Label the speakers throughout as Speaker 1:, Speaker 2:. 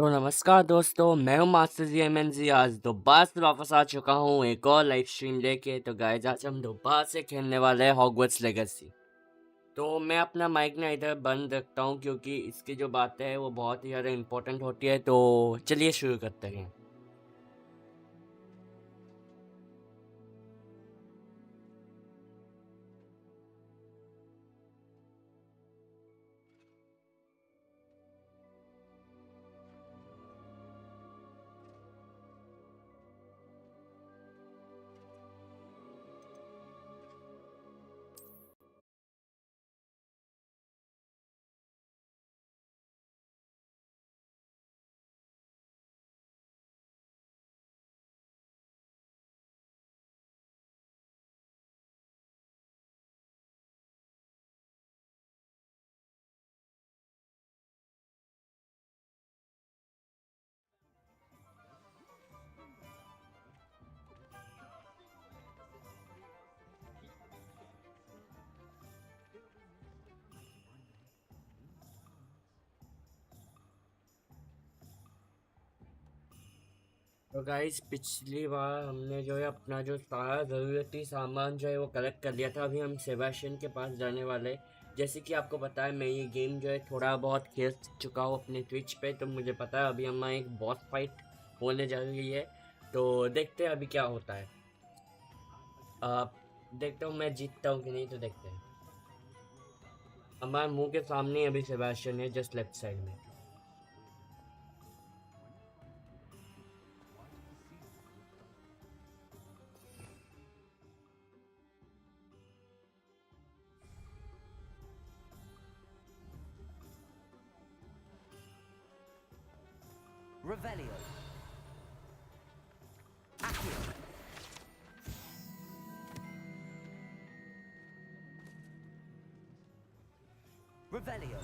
Speaker 1: तो नमस्कार दोस्तों, मैं हूं मास्टर जी एमएनजी। आज दोबारा से वापस आ चुका हूं एक और लाइव स्ट्रीम लेके। तो गाइस, आज हम दोबारा से खेलने वाले हैं हॉगवर्ट्स लेगेसी। तो मैं अपना माइक ना इधर बंद रखता हूं क्योंकि इसकी जो बातें हैं वो बहुत ही ज़्यादा इम्पोर्टेंट होती है। तो चलिए शुरू करते हैं। तो गाइस, पिछली बार हमने जो है अपना जो सारा ज़रूरती सामान जो है वो कलेक्ट कर लिया था। अभी हम सेबेस्टियन के पास जाने वाले। जैसे कि आपको पता है, मैं ये गेम जो है थोड़ा बहुत खेल चुका हूँ अपने ट्विच पे। तो मुझे पता है अभी हमारा एक बॉस फाइट होने जा रही है। तो देखते हैं अभी क्या होता है। आप देखता हूँ मैं जीतता हूँ कि नहीं। तो देखते हैं। हमारे मुंह के सामने ही अभी सेबेस्टियन है, जस्ट लेफ्ट साइड में।
Speaker 2: Revelio. Accio. Revelio.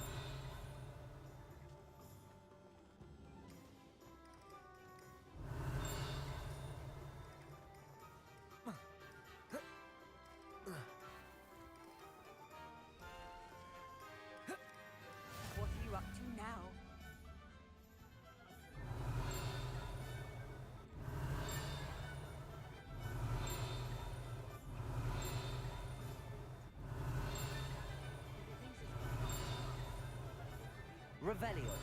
Speaker 3: What are you up to now?
Speaker 2: Revelio.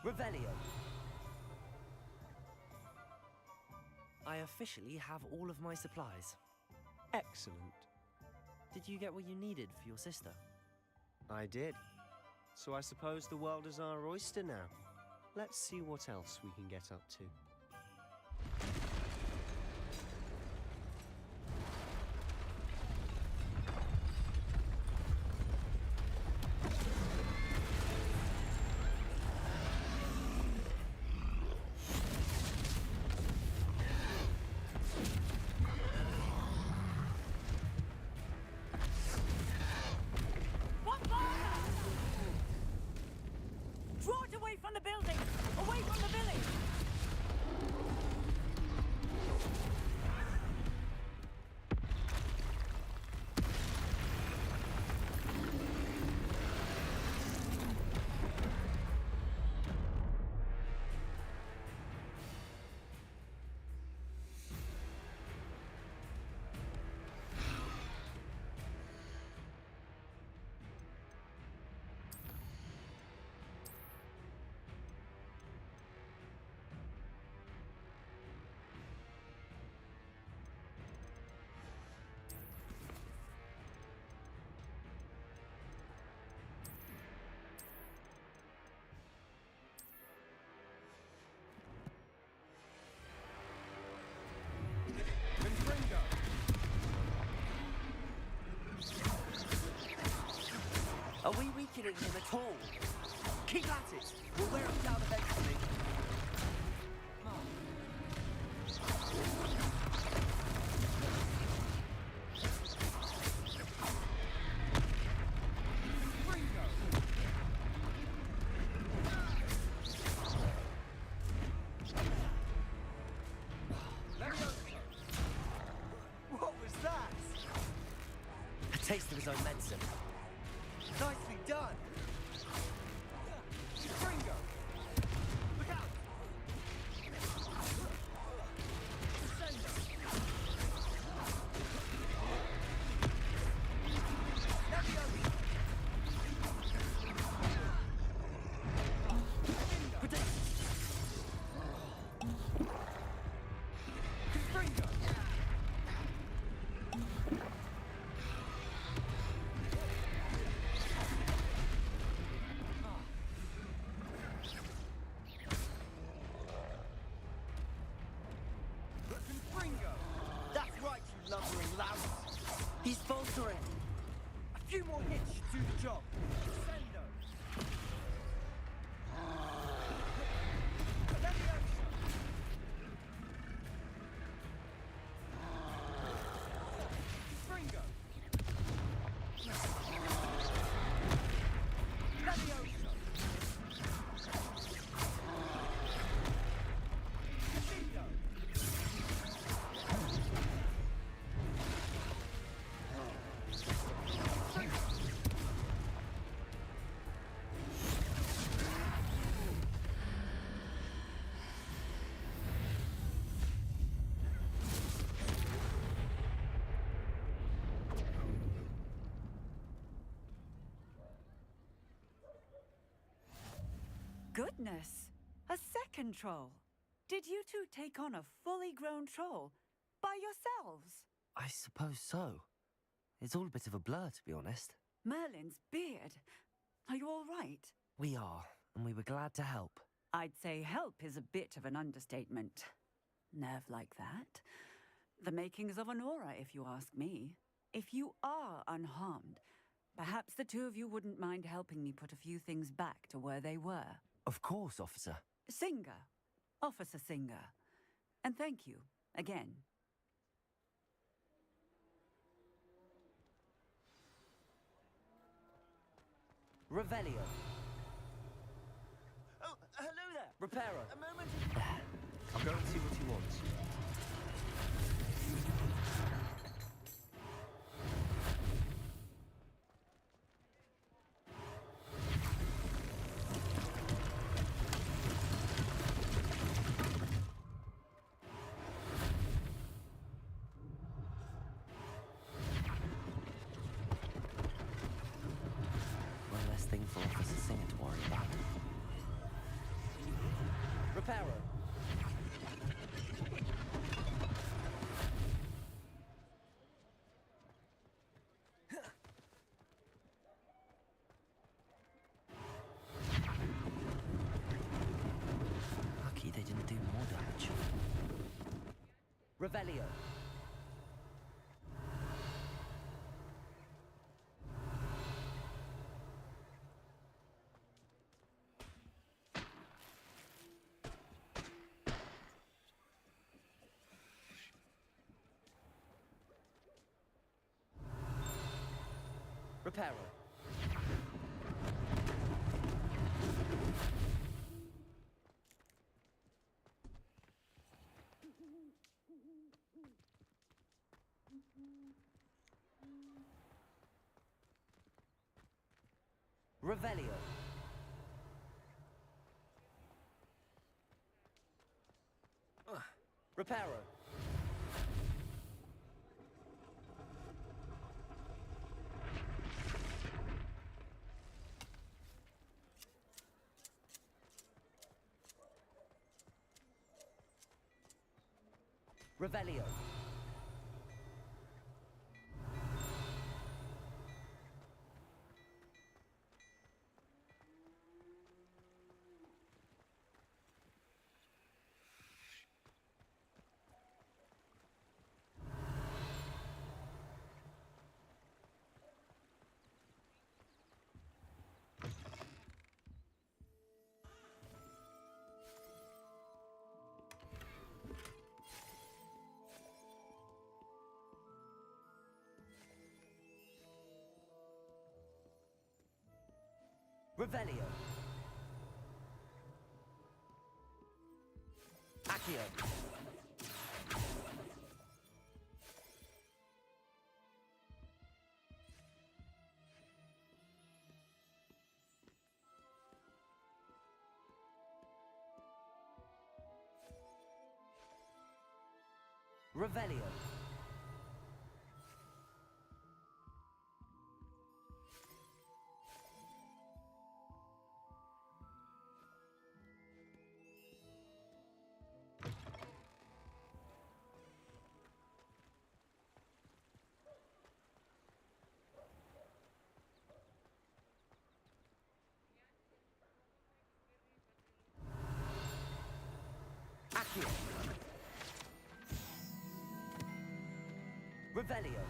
Speaker 2: Revelio. I officially have all of my supplies.
Speaker 4: Excellent.
Speaker 2: Did you get what you needed for your sister?
Speaker 4: I did. So I suppose the world is our oyster now. Let's see what else we can get up to.
Speaker 3: What fire? Draw it away from the building! Away from the village!
Speaker 2: Are we weakening him at all? Keep at it! We'll wear him down eventually. Taste of his own medicine.
Speaker 5: Nicely done! Fringo! Look out! Descendo! Leviosa! Protect! Fringo! Fringo! That's right, you lumbering louse!
Speaker 2: He's faltering.
Speaker 5: A few more hits should do the job. Descendo! Leviosa! Fringo! Leviosa! Casino!
Speaker 3: Goodness! A second troll. Did you two take on a fully grown troll by yourselves?
Speaker 2: I suppose so. It's all a bit of a blur, to be honest.
Speaker 3: Merlin's beard. Are you all right?
Speaker 2: We are, and we were glad to help.
Speaker 3: I'd say help is a bit of an understatement. Nerve like that. The makings of an aura, if you ask me. If you are unharmed, perhaps the two of you wouldn't mind helping me put a few things back to where they were.
Speaker 2: Of course, officer.
Speaker 3: Singer. Officer Singer. And thank you, again.
Speaker 2: Revelio.
Speaker 5: Oh, hello there!
Speaker 2: Reparo.
Speaker 5: A moment!
Speaker 2: I'll go and see what he wants. One less thing for Officer Singer to worry about. Reparo. Lucky they didn't do more damage. Revelio. Reparo. Revelio. Reparo. Revelio. Revelio. Accio. Revelio. Accio. Revelio.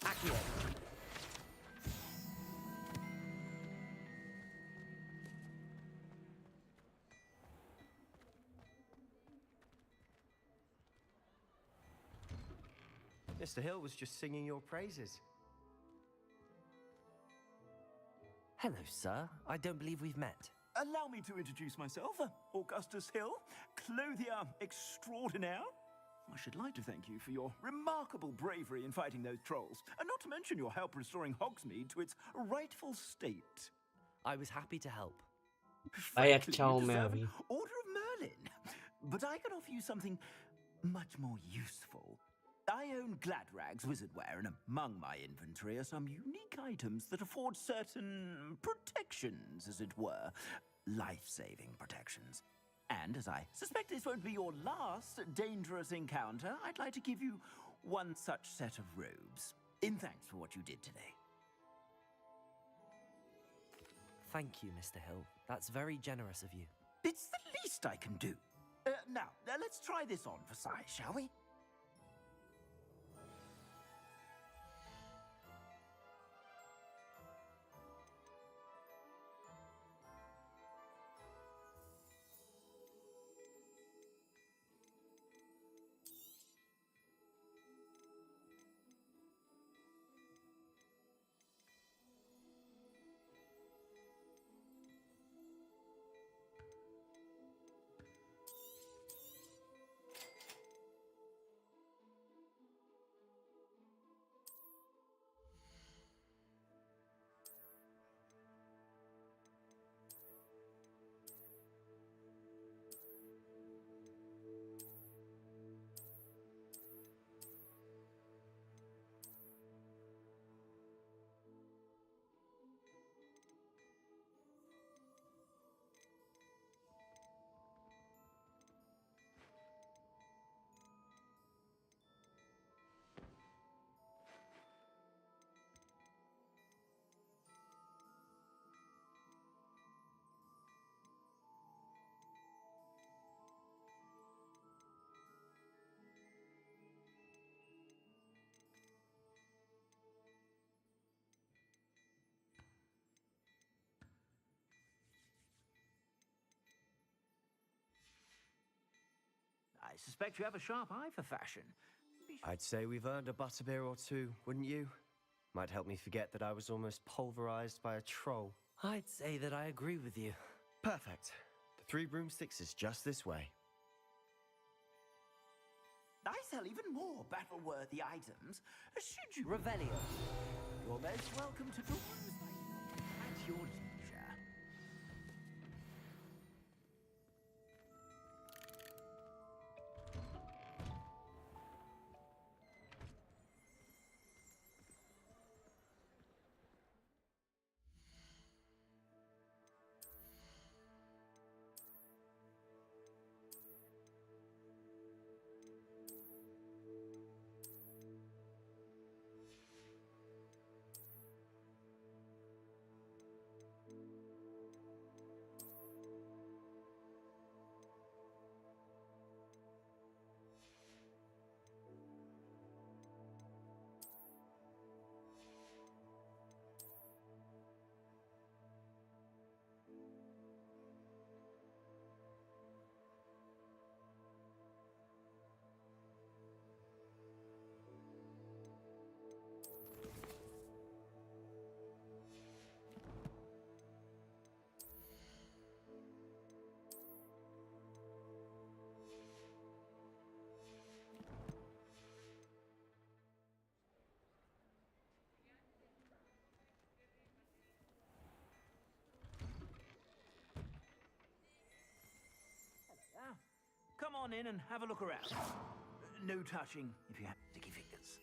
Speaker 2: Accio.
Speaker 4: Mr. Hill was just singing your praises.
Speaker 2: Hello, sir. I don't believe we've met.
Speaker 6: Allow me to introduce myself, Augustus Hill, clothier extraordinaire. I should like to thank you for your remarkable bravery in fighting those trolls, and not to mention your help restoring Hogsmeade to its rightful state.
Speaker 2: I was happy to help.
Speaker 1: Vaya
Speaker 6: Frankly,
Speaker 1: chao,
Speaker 6: you deserve an
Speaker 1: Mary.
Speaker 6: Order of Merlin. But I can offer you something much more useful. I own Gladrag's wizardware, and among my inventory are some unique items that afford certain protections, as it were. Life-saving protections. And as I suspect this won't be your last dangerous encounter, I'd like to give you one such set of robes, in thanks for what you did today.
Speaker 2: Thank you, Mr. Hill. That's very generous of you.
Speaker 6: It's the least I can do. Now, let's try this on for size, shall we? I suspect you have a sharp eye for fashion.
Speaker 4: I'd say we've earned a butterbeer or two, wouldn't you? Might help me forget that I was almost pulverized by a troll.
Speaker 2: I'd say that I agree with you.
Speaker 4: Perfect. The 3 broomsticks is just this way.
Speaker 6: I sell even more battle-worthy items. Should you...
Speaker 2: Revelio.
Speaker 6: You're most welcome to peruse at your leisure. on in and have a look around. No touching if you have sticky fingers.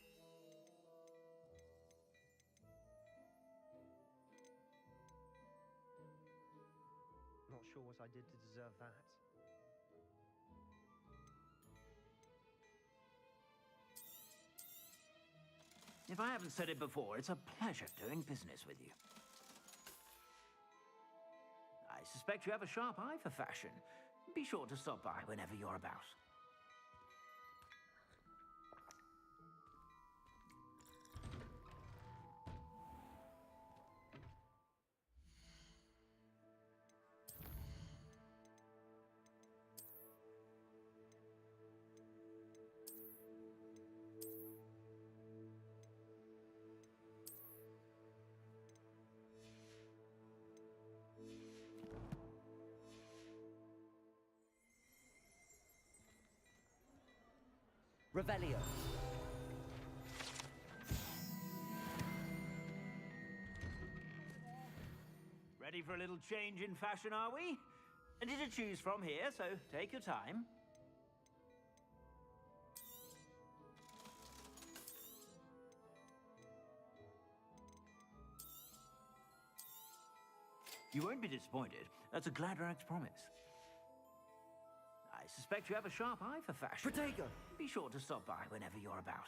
Speaker 4: Not sure what I did to deserve that.
Speaker 6: If I haven't said it before, it's a pleasure doing business with you. I suspect you have a sharp eye for fashion. Be sure to stop by whenever you're about.
Speaker 2: Revelio.
Speaker 6: Ready for a little change in fashion, are we? Plenty to choose from here, so take your time. You won't be disappointed. That's a Gladrag's promise. I suspect you have a sharp eye for fashion.
Speaker 2: Protego.
Speaker 6: Be sure to stop by whenever you're about.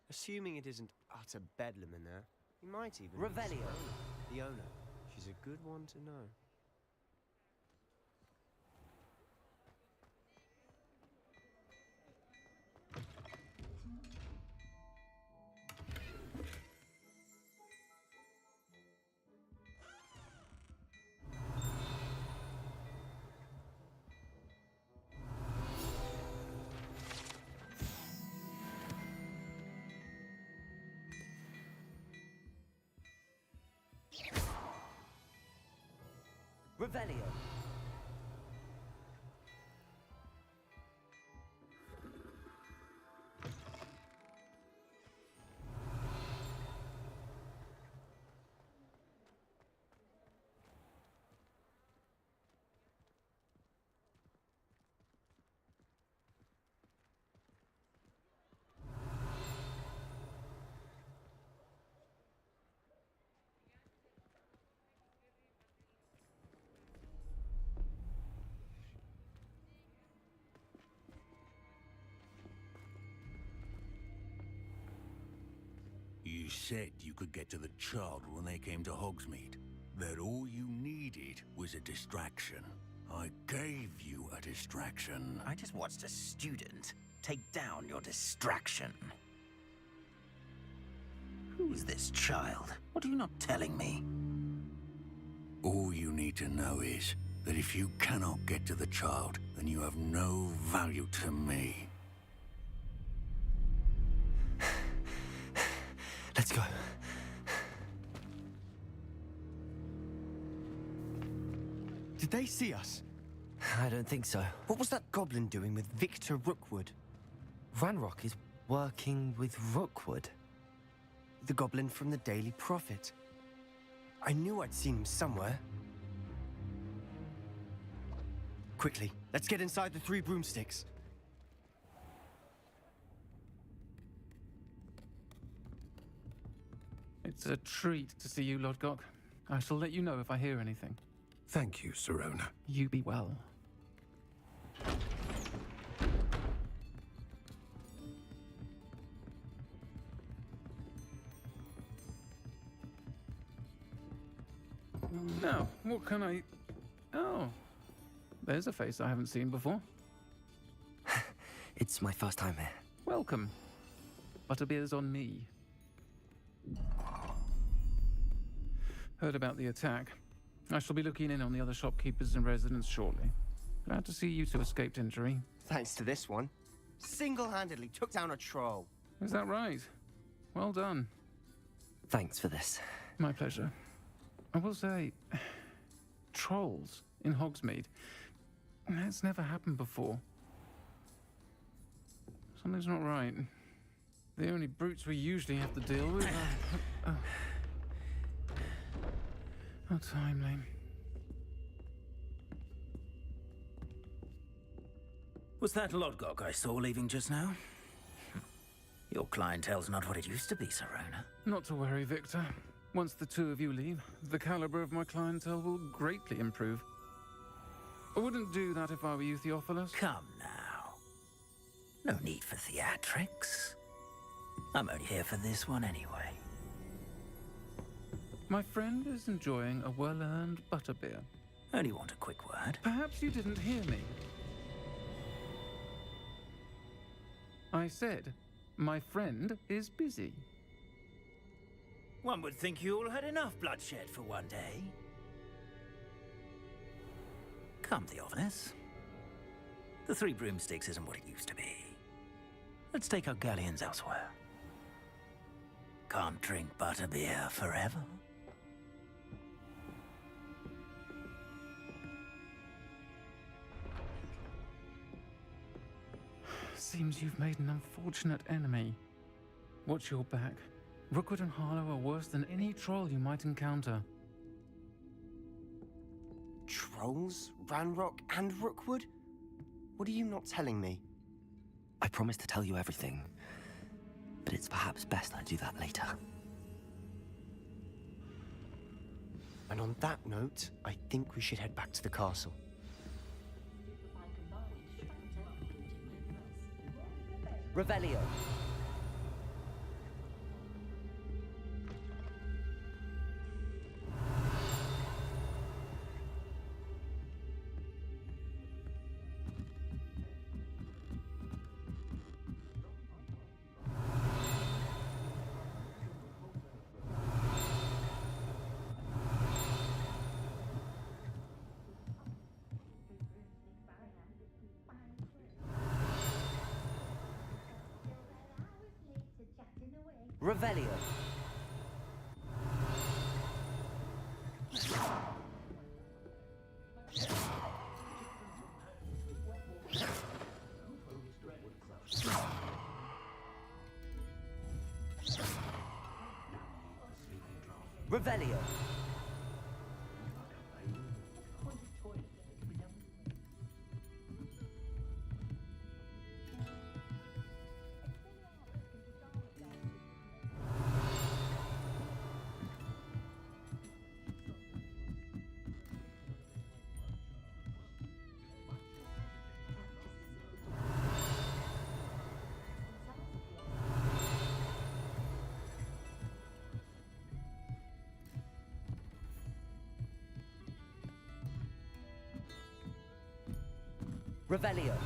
Speaker 4: Assuming it isn't utter bedlam in there, he might even be
Speaker 2: Revelio.
Speaker 4: the owner. She's a good one to know.
Speaker 2: Revelio.
Speaker 7: You said you could get to the child when they came to Hogsmeade. That all you needed was a distraction. I gave you a distraction.
Speaker 6: I just watched a student take down your distraction. Who's this child? What are you not telling me?
Speaker 7: All you need to know is that if you cannot get to the child, then you have no value to me.
Speaker 4: Let's go. Did they see us?
Speaker 8: I don't think so. What was that goblin doing with Victor Rookwood? Ranrock is working with Rookwood. The goblin from the Daily Prophet. I knew I'd seen him somewhere. Quickly, let's get inside the 3 broomsticks.
Speaker 9: It's a treat to see you, Lodgok. I shall let you know if I hear anything.
Speaker 7: Thank you, Serona.
Speaker 9: You be well. Now, what can I... Oh, there's a face I haven't seen before.
Speaker 8: It's my first time here.
Speaker 9: Welcome. Butterbeer's on me. Heard about the attack. I shall be looking in on the other shopkeepers and residents shortly. Glad to see you two escaped injury.
Speaker 8: Thanks to this one. Single-handedly took down a troll.
Speaker 9: Is that right? Well done.
Speaker 8: Thanks for this.
Speaker 9: My pleasure. I will say, trolls in Hogsmeade. That's never happened before. Something's not right. The only brutes we usually have to deal with are... Oh. How timely.
Speaker 6: Was that Lodgok I saw leaving just now? Your clientele's not what it used to be, Serona.
Speaker 9: Not to worry, Victor. Once the two of you leave, the caliber of my clientele will greatly improve. I wouldn't do that if I were you, Theophilus.
Speaker 6: Come now. No need for theatrics. I'm only here for this one anyway.
Speaker 9: My friend is enjoying a well-earned butterbeer.
Speaker 6: Only want a quick word.
Speaker 9: Perhaps you didn't hear me. I said, my friend is busy.
Speaker 6: One would think you all had enough bloodshed for one day. Come, Theophilus. The Three Broomsticks isn't what it used to be. Let's take our galleons elsewhere. Can't drink butterbeer forever.
Speaker 9: Seems you've made an unfortunate enemy. Watch your back. Rookwood and Harlow are worse than any troll you might encounter.
Speaker 8: Trolls? Ranrock and Rookwood? What are you not telling me? I promised to tell you everything, but it's perhaps best I do that later. And on that note, I think we should head back to the castle.
Speaker 2: Revelio. Revelio. Revelio. Revelio.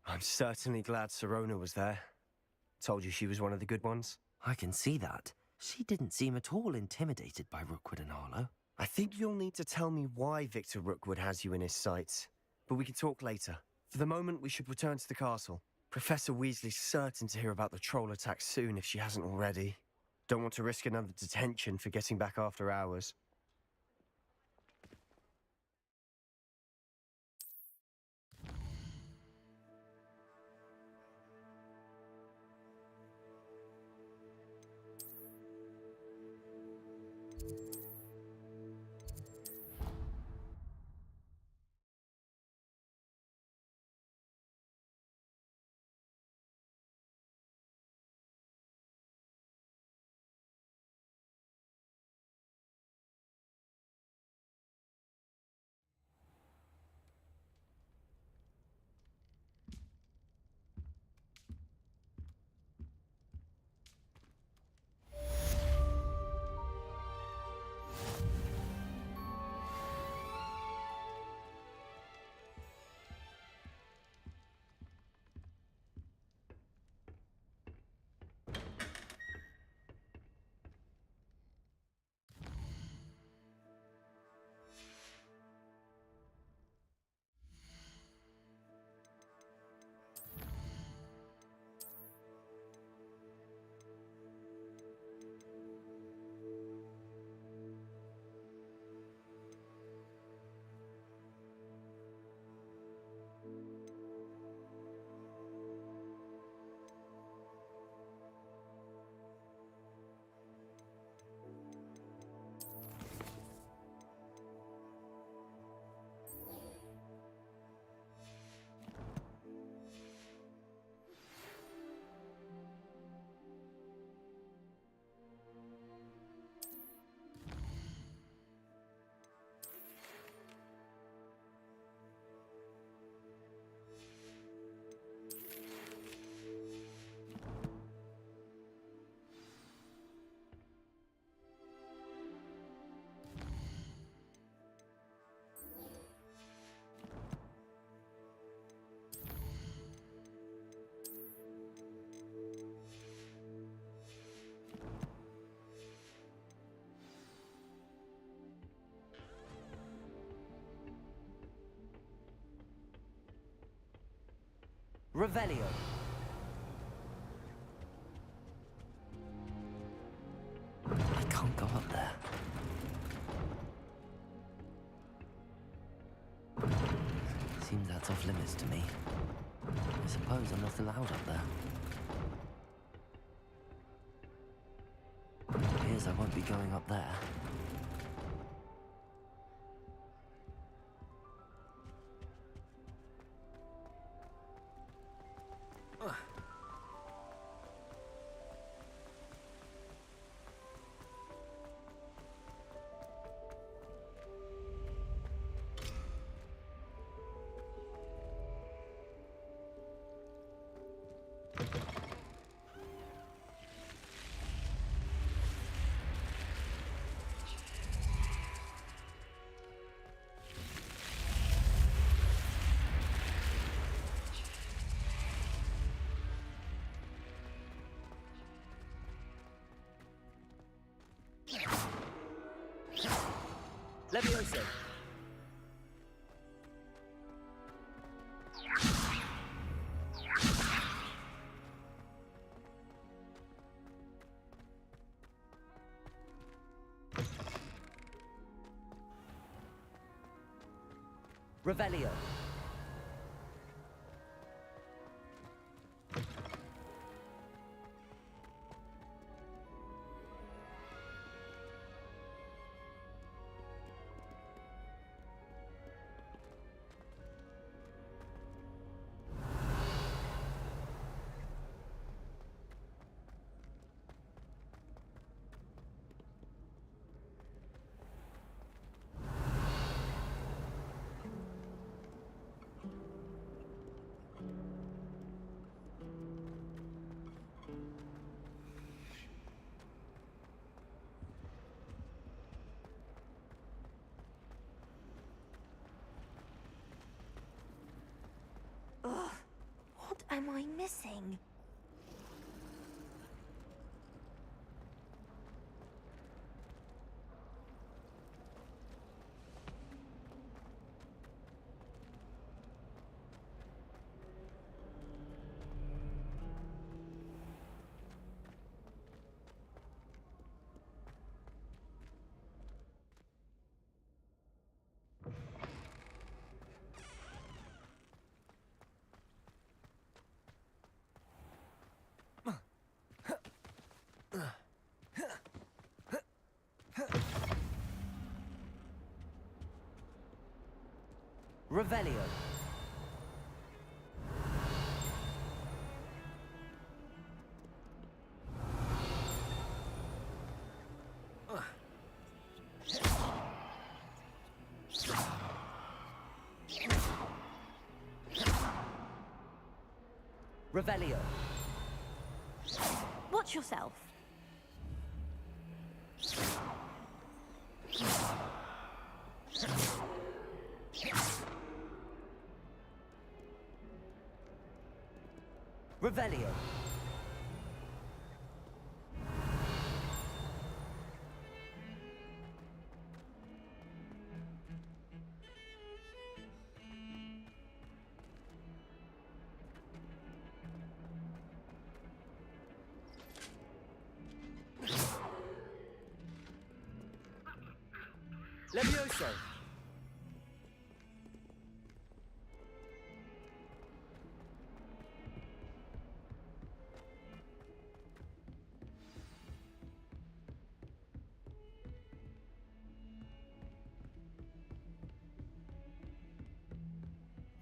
Speaker 8: I'm certainly glad Serona was there. Told you she was one of the good ones. I can see that. She didn't seem at all intimidated by Rookwood and Harlow. I think you'll need to tell me why Victor Rookwood has you in his sights. But we can talk later. For the moment, we should return to the castle. Professor Weasley's certain to hear about the troll attack soon if she hasn't already. Don't want to risk another detention for getting back after hours.
Speaker 2: Revelio.
Speaker 8: I can't go up there. Seems that's off limits to me. I suppose I'm not allowed up there. Appears I won't be going up there.
Speaker 2: Levioso. Revelio.
Speaker 10: Ugh, what am I missing? Revelio. Revelio. Watch yourself.
Speaker 2: Revelio. Levioso.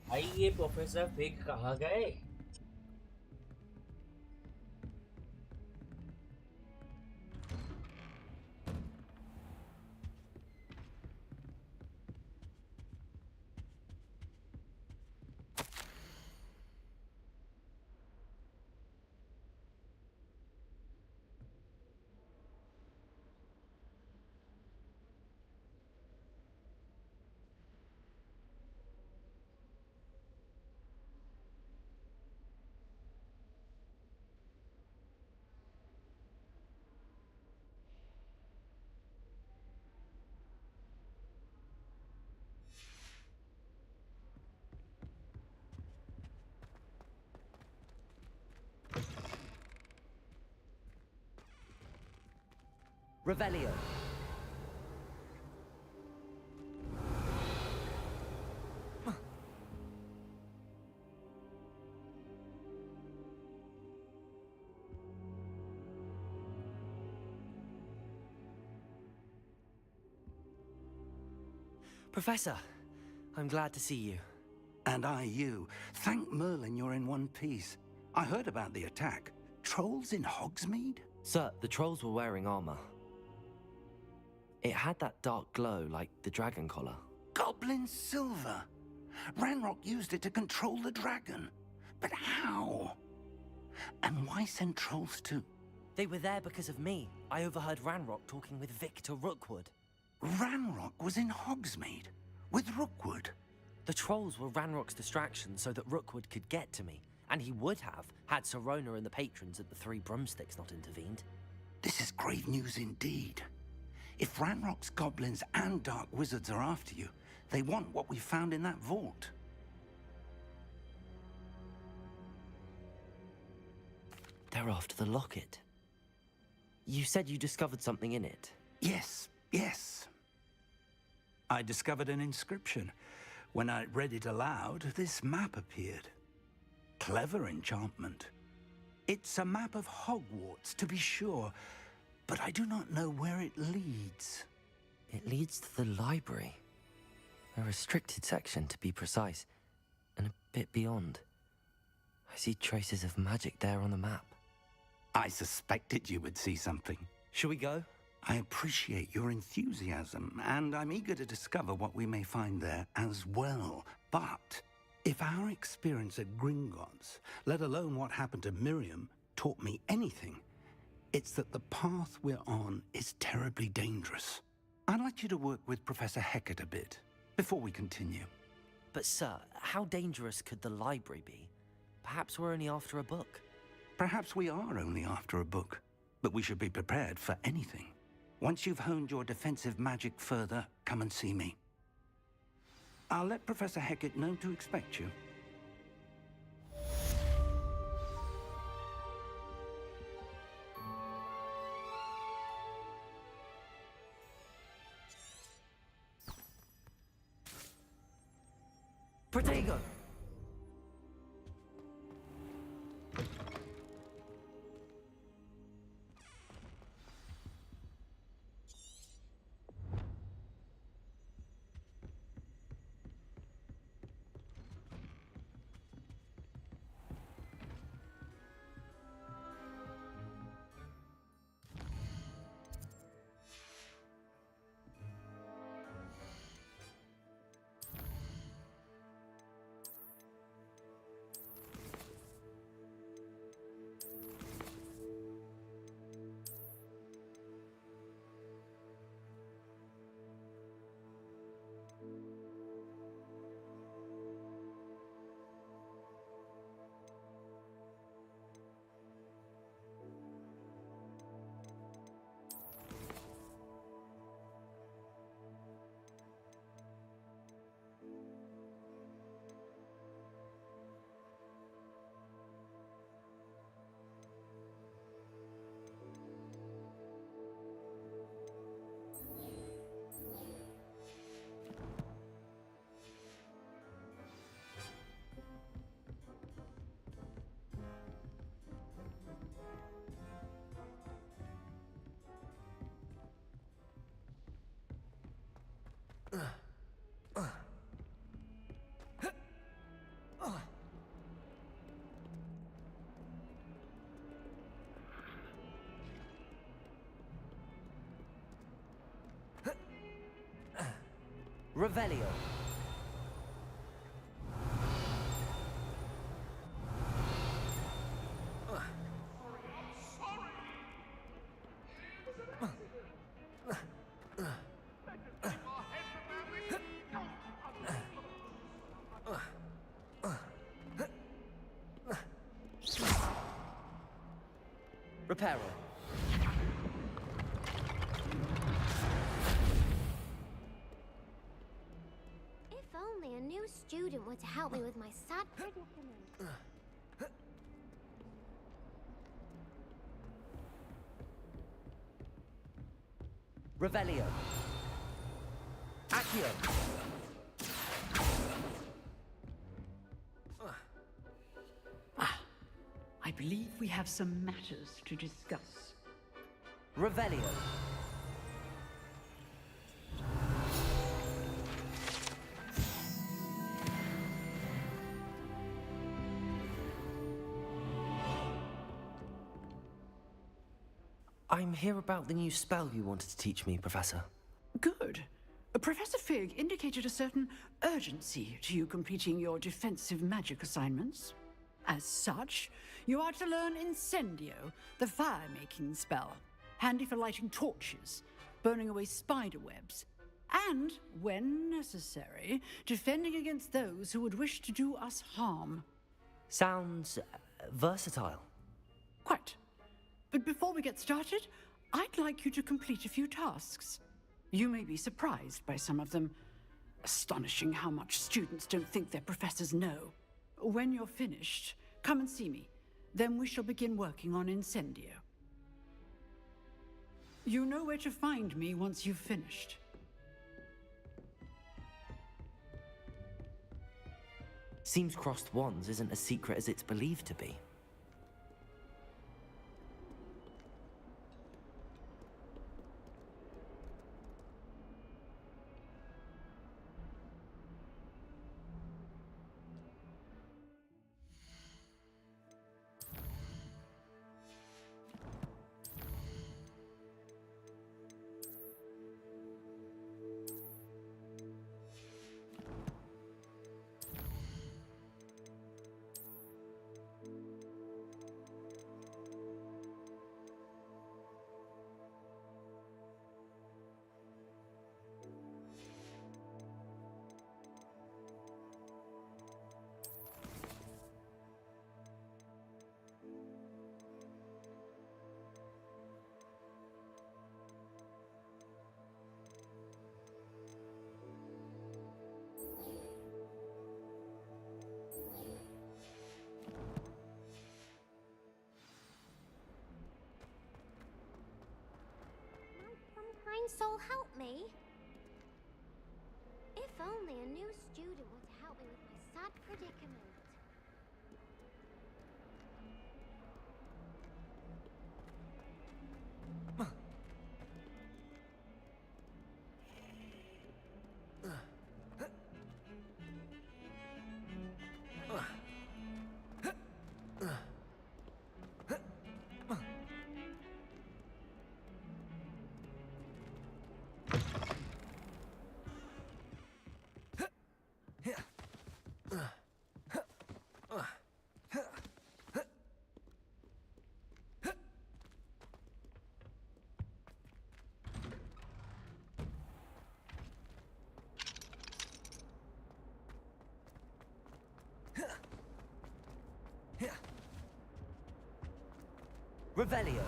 Speaker 1: भाई ये professor fig कहाँ गए?
Speaker 2: Revelio.
Speaker 8: Professor, I'm glad to see you.
Speaker 11: And I you. Thank Merlin you're in one piece. I heard about the attack. Trolls in Hogsmeade?
Speaker 8: Sir, the trolls were wearing armor. It had that dark glow like the dragon collar.
Speaker 11: Goblin silver! Ranrock used it to control the dragon. But how? And why send trolls too?
Speaker 2: They were there because of me. I overheard Ranrock talking with Victor Rookwood.
Speaker 11: Ranrock was in Hogsmeade with Rookwood.
Speaker 2: The trolls were Ranrock's distraction so that Rookwood could get to me. And he would have, had Sirona and the patrons at the Three Broomsticks not intervened.
Speaker 11: This is grave news indeed. If Ranrock's goblins and dark wizards are after you, they want what we found in that vault.
Speaker 8: They're after the locket. You said you discovered something in it.
Speaker 11: Yes, yes. I discovered an inscription. When I read it aloud, this map appeared. Clever enchantment. It's a map of Hogwarts, to be sure, but I do not know where it leads.
Speaker 8: It leads to the library. A restricted section, to be precise, and a bit beyond. I see traces of magic there on the map.
Speaker 11: I suspected you would see something.
Speaker 8: Shall we go?
Speaker 11: I appreciate your enthusiasm, and I'm eager to discover what we may find there as well. But if our experience at Gringotts, let alone what happened to Miriam, taught me anything, it's that the path we're on is terribly dangerous. I'd like you to work with Professor Hecat a bit before we continue.
Speaker 2: But sir, how dangerous could the library be? Perhaps we're only after a book.
Speaker 11: Perhaps we are only after a book, but we should be prepared for anything. Once you've honed your defensive magic further, come and see me. I'll let Professor Hecat know to expect you.
Speaker 2: Protego! Revelio. Reparo.
Speaker 10: If only a new student were to help me with my sad predicament.
Speaker 2: Revelio. Accio.
Speaker 12: I believe we have some matters to discuss.
Speaker 2: Revelio. I'm here about the new spell you wanted to teach me, Professor.
Speaker 12: Good. Professor Fig indicated a certain urgency to you completing your defensive magic assignments. As such, you are to learn Incendio, the fire-making spell, handy for lighting torches, burning away spider webs, and, when necessary, defending against those who would wish to do us harm.
Speaker 2: Sounds versatile.
Speaker 12: Quite. But before we get started, I'd like you to complete a few tasks. You may be surprised by some of them. Astonishing how much students don't think their professors know. When you're finished, come and see me. Then we shall begin working on Incendio. You know where to find me once you've finished.
Speaker 2: Seems crossed wands isn't as secret as it's believed to be.
Speaker 10: Kind soul help me. If only a new student were to help me with my sad predicament.
Speaker 2: Revelio.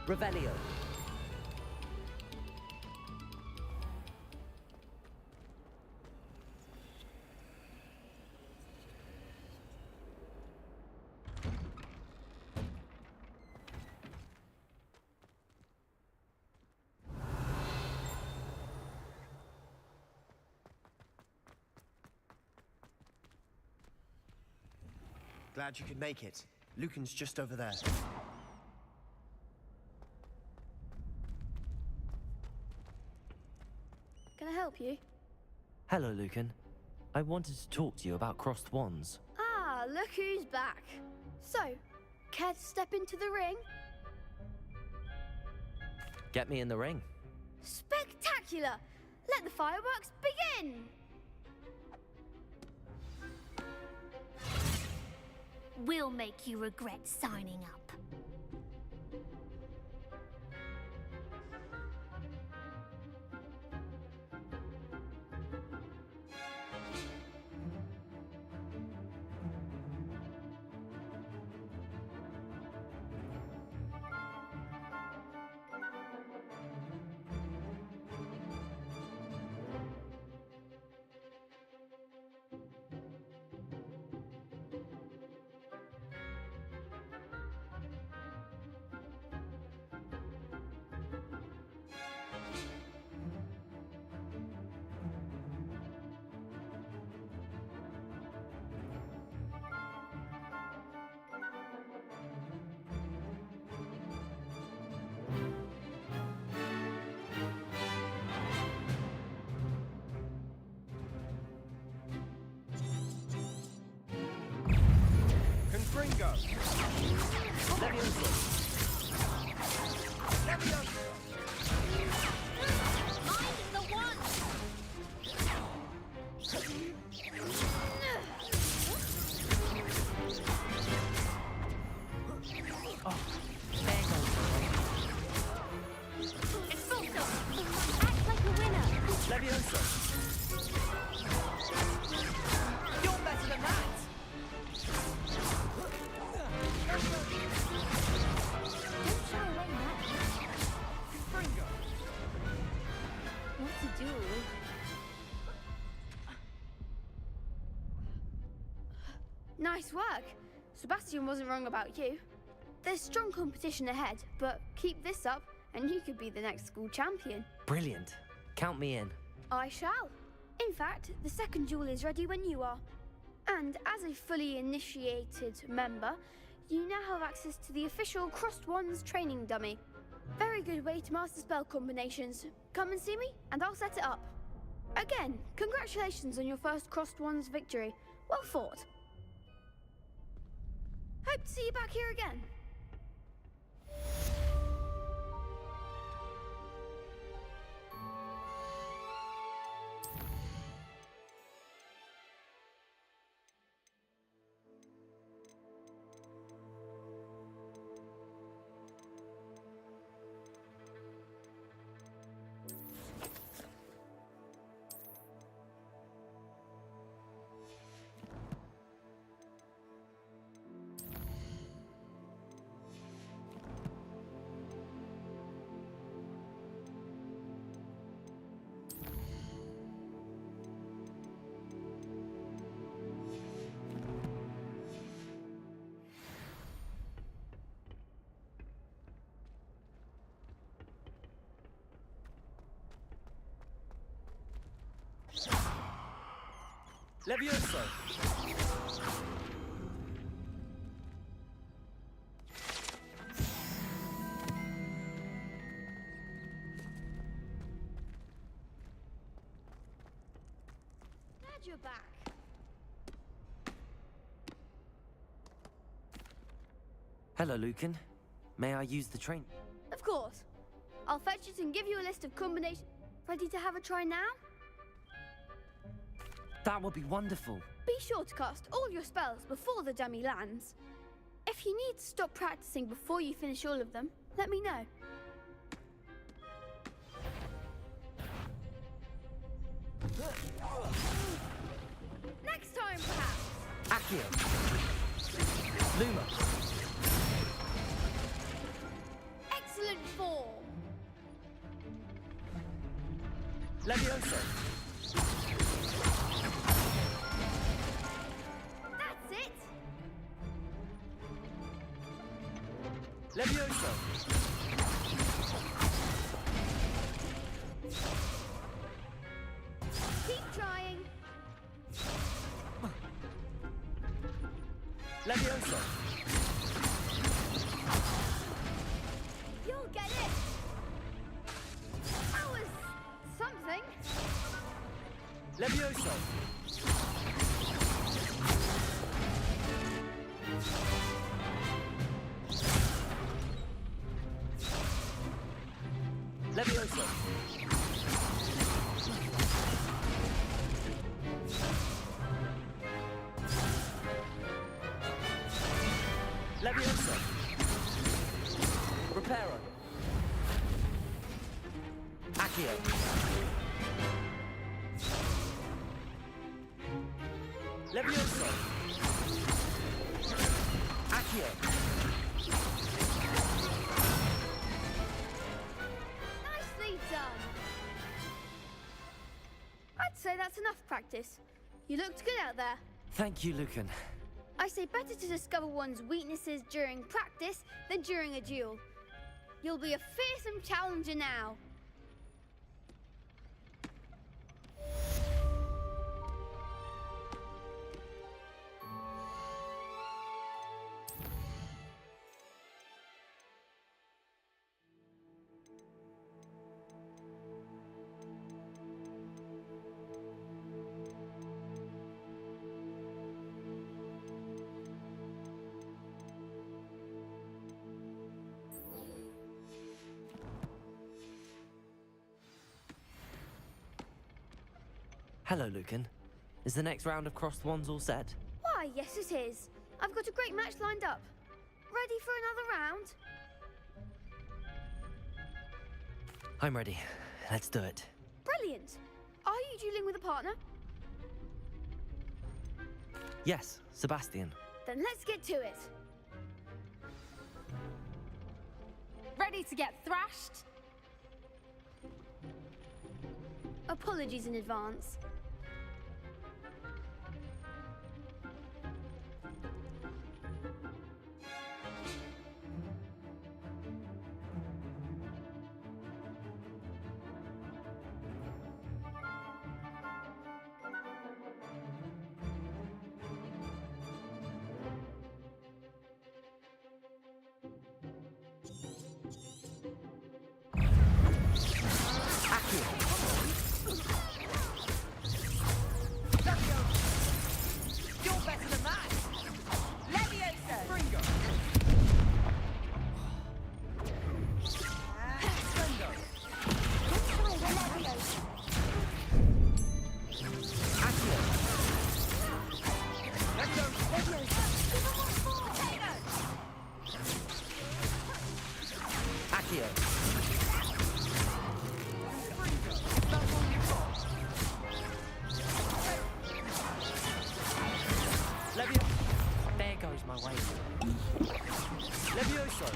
Speaker 2: Revelio.
Speaker 4: Glad you could make it. Lucan's just over there.
Speaker 13: Can I help you?
Speaker 2: Hello, Lucan. I wanted to talk to you about crossed wands.
Speaker 13: Ah, look who's back. So, care to step into the ring?
Speaker 2: Get me in the ring.
Speaker 13: Spectacular! Let the fireworks begin!
Speaker 10: We'll make you regret signing up.
Speaker 5: Gringo! Levioso! Levioso!
Speaker 10: Mind the one! It's full stop! Act like a winner!
Speaker 5: Levioso! You're better than that!
Speaker 10: Don't shy away now.
Speaker 5: Gringo!
Speaker 10: What to do?
Speaker 13: Nice work. Sebastian wasn't wrong about you. There's strong competition ahead, but keep this up and you could be the next school champion.
Speaker 2: Brilliant. Count me in.
Speaker 13: I shall. In fact, the second duel is ready when you are. And as a fully initiated member, you now have access to the official Crossed Wands training dummy. Very good way to master spell combinations. Come and see me, and I'll set it up. Again, congratulations on your first Crossed Wands victory. Well fought. Hope to see you back here again.
Speaker 5: Levioso!
Speaker 13: Glad you're back.
Speaker 2: Hello, Lucan. May I use the train?
Speaker 13: Of course. I'll fetch it and give you a list of combinations. Ready to have a try now?
Speaker 2: That would be wonderful.
Speaker 13: Be sure to cast all your spells before the dummy lands. If you need to stop practicing before you finish all of them, let me know. Next time, perhaps.
Speaker 2: Accio. Luma.
Speaker 13: Excellent form.
Speaker 5: Levioso!
Speaker 13: That's it.
Speaker 5: Levioso!
Speaker 13: Keep trying.
Speaker 5: Levioso!
Speaker 13: You'll get it. That was something.
Speaker 5: Levioso! Levioso! Levioso! Reparo!
Speaker 2: Accio.
Speaker 5: Levioso!
Speaker 2: Accio.
Speaker 13: Nicely done. I'd say that's enough practice. You looked good out there.
Speaker 2: Thank you, Lucan.
Speaker 13: I say better to discover one's weaknesses during practice than during a duel. You'll be a fearsome challenger now.
Speaker 2: Hello, Lucan. Is the next round of Crossed Wands all set?
Speaker 13: Why, yes it is. I've got a great match lined up. Ready for another round?
Speaker 2: I'm ready. Let's do it.
Speaker 13: Brilliant. Are you dueling with a partner?
Speaker 2: Yes, Sebastian.
Speaker 13: Then let's get to it.
Speaker 14: Ready to get thrashed?
Speaker 13: Apologies in advance.
Speaker 14: You're better than that! Leviosa! Fringo! Splendor!
Speaker 2: Accio! Accio! There goes my way. Levioso!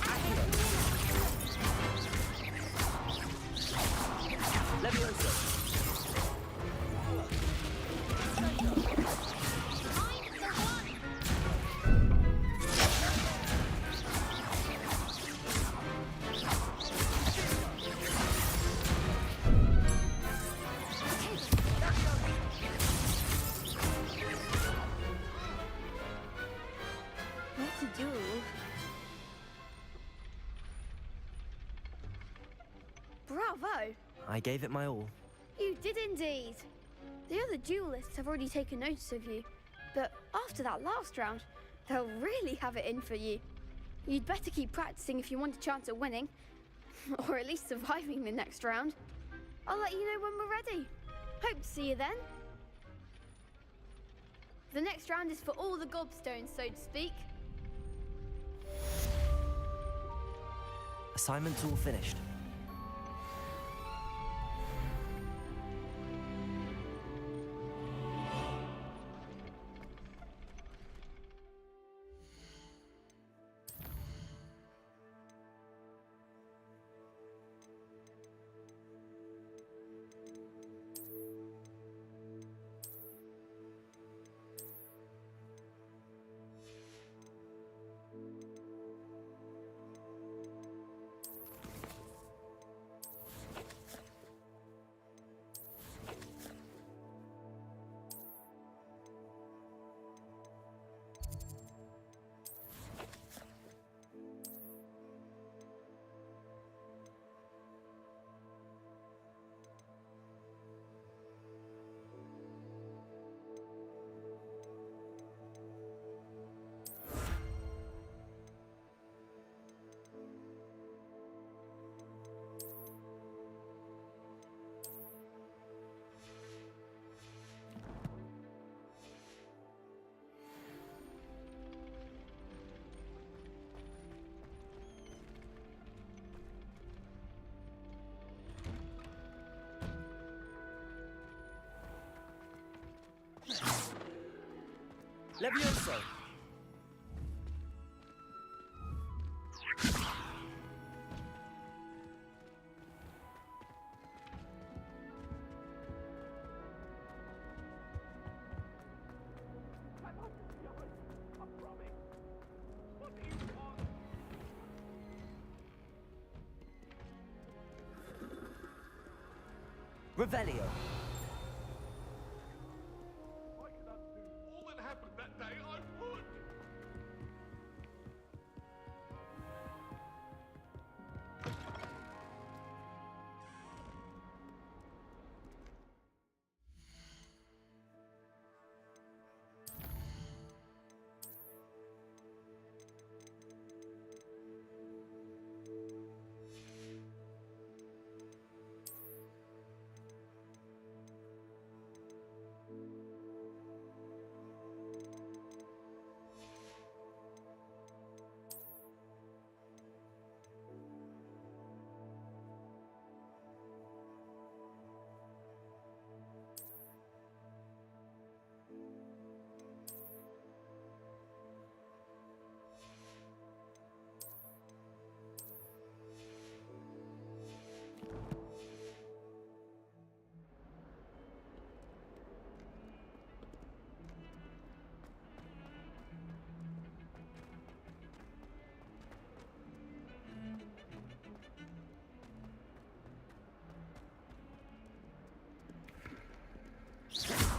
Speaker 2: Accio! Levioso!
Speaker 13: What to do? Bravo!
Speaker 2: I gave it my all.
Speaker 13: You did indeed. The other duelists have already taken notice of you, but after that last round, they'll really have it in for you. You'd better keep practicing if you want a chance at winning, or at least surviving the next round. I'll let you know when we're ready. Hope to see you then. The next round is for all the gobstones, so to speak.
Speaker 2: Assignment's all finished. Levioso! Revelio.
Speaker 15: All that happened that day, I would.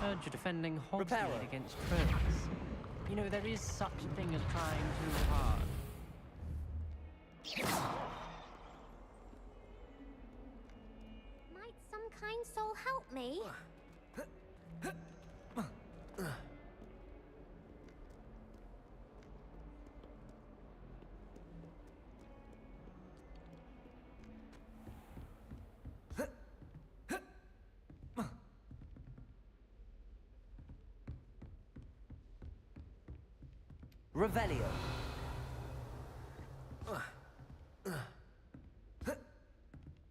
Speaker 16: heard you're defending Hogsmeade
Speaker 14: Reparo.
Speaker 16: against trolls. You know, there is such a thing as trying too hard.
Speaker 10: Might some kind soul help me?
Speaker 2: Revelio.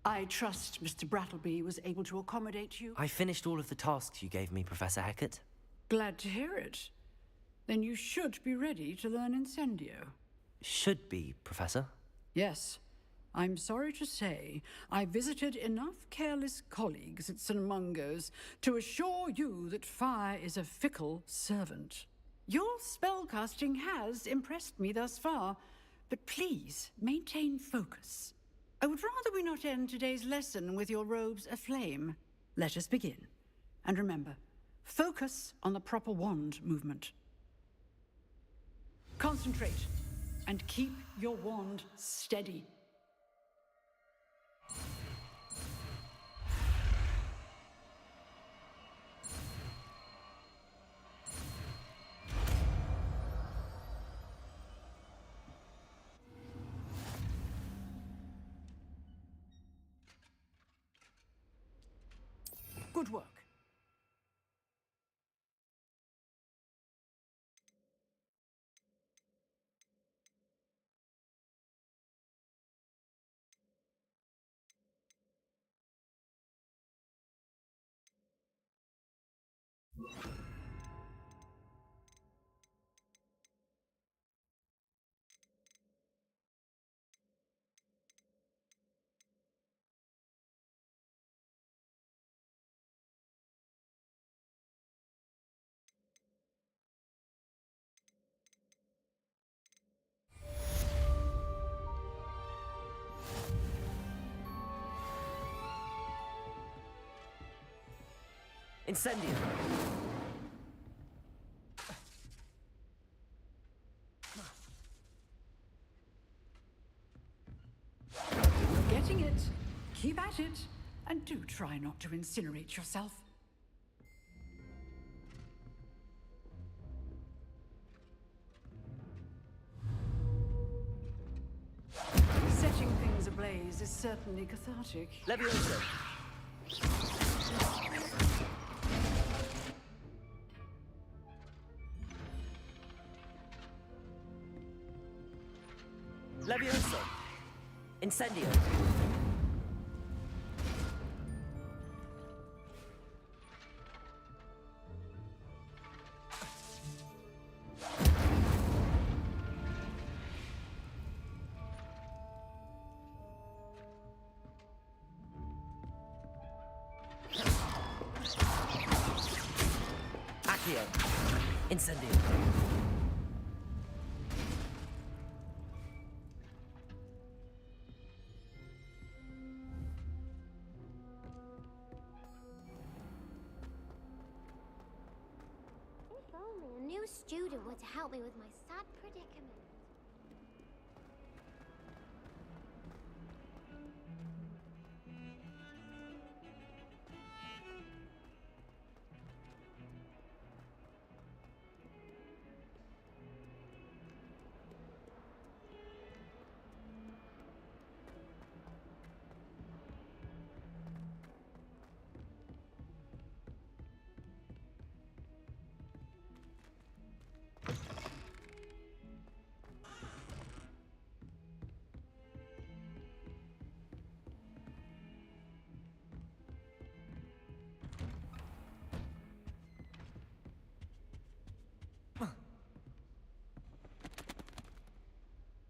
Speaker 12: I trust Mr. Brattleby was able to accommodate you.
Speaker 2: I finished all of the tasks you gave me, Professor Hecat.
Speaker 12: Glad to hear it. Then you should be ready to learn Incendio.
Speaker 2: Should be, Professor.
Speaker 12: Yes. I'm sorry to say, I visited enough careless colleagues at St. Mungo's to assure you that fire is a fickle servant. Your spellcasting has impressed me thus far, but please maintain focus. I would rather we not end today's lesson with your robes aflame. Let us begin. And remember, focus on the proper wand movement. Concentrate, and keep your wand steady. Good work.
Speaker 2: Incendio.
Speaker 12: You're getting it. Keep at it. And do try not to incinerate yourself. Setting things ablaze is certainly cathartic.
Speaker 2: Levioso. Levioso. Incendio. Accio. Incendio.
Speaker 10: If only a new student were to help me with my sad predicament.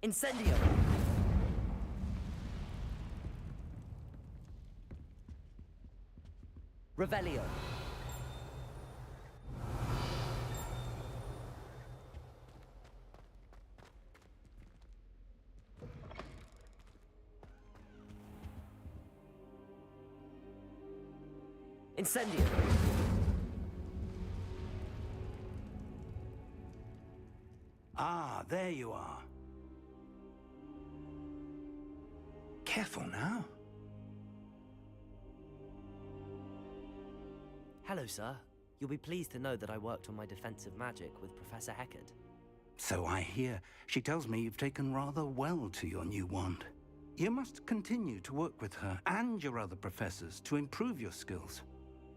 Speaker 2: Incendio. Revelio. Incendio.
Speaker 11: Ah, there you are. Careful now.
Speaker 2: Hello, sir. You'll be pleased to know that I worked on my defensive magic with Professor Heckard.
Speaker 11: So I hear. She tells me you've taken rather well to your new wand. You must continue to work with her and your other professors to improve your skills.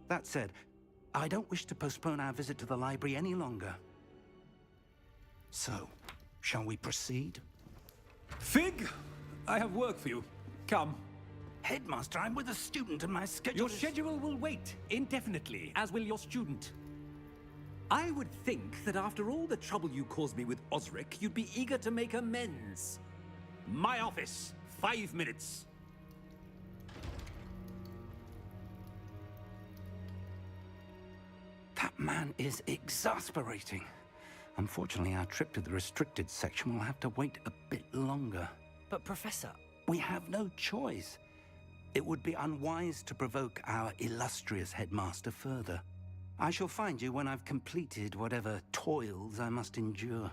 Speaker 11: That said, I don't wish to postpone our visit to the library any longer. So, shall we proceed?
Speaker 17: Fig, I have work for you. Come.
Speaker 11: Headmaster, I'm with a student and my schedule
Speaker 17: Your
Speaker 11: is...
Speaker 17: schedule will wait indefinitely, as will your student. I would think that after all the trouble you caused me with Osric, you'd be eager to make amends. My office, 5 minutes.
Speaker 11: That man is exasperating. Unfortunately, our trip to the restricted section will have to wait a bit longer.
Speaker 2: But, Professor...
Speaker 11: We have no choice. It would be unwise to provoke our illustrious headmaster further. I shall find you when I've completed whatever toils I must endure.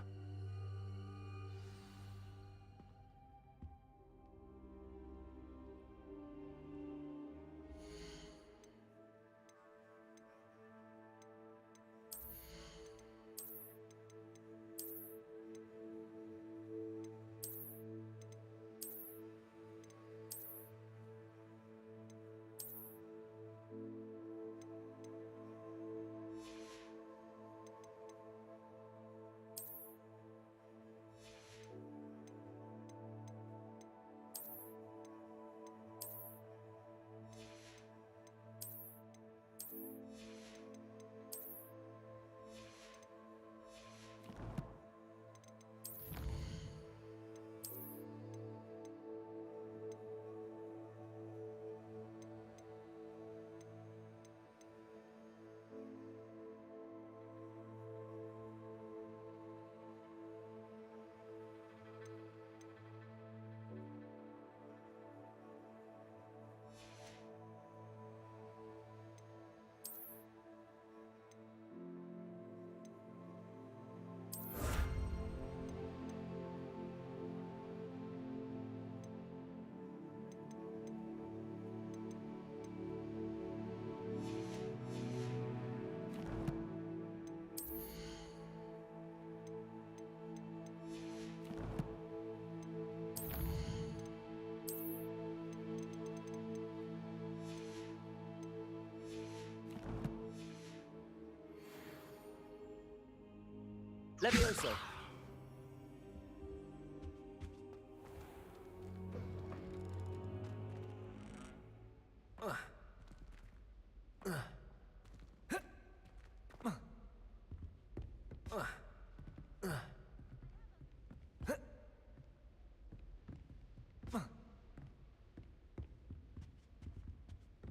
Speaker 2: Levioso!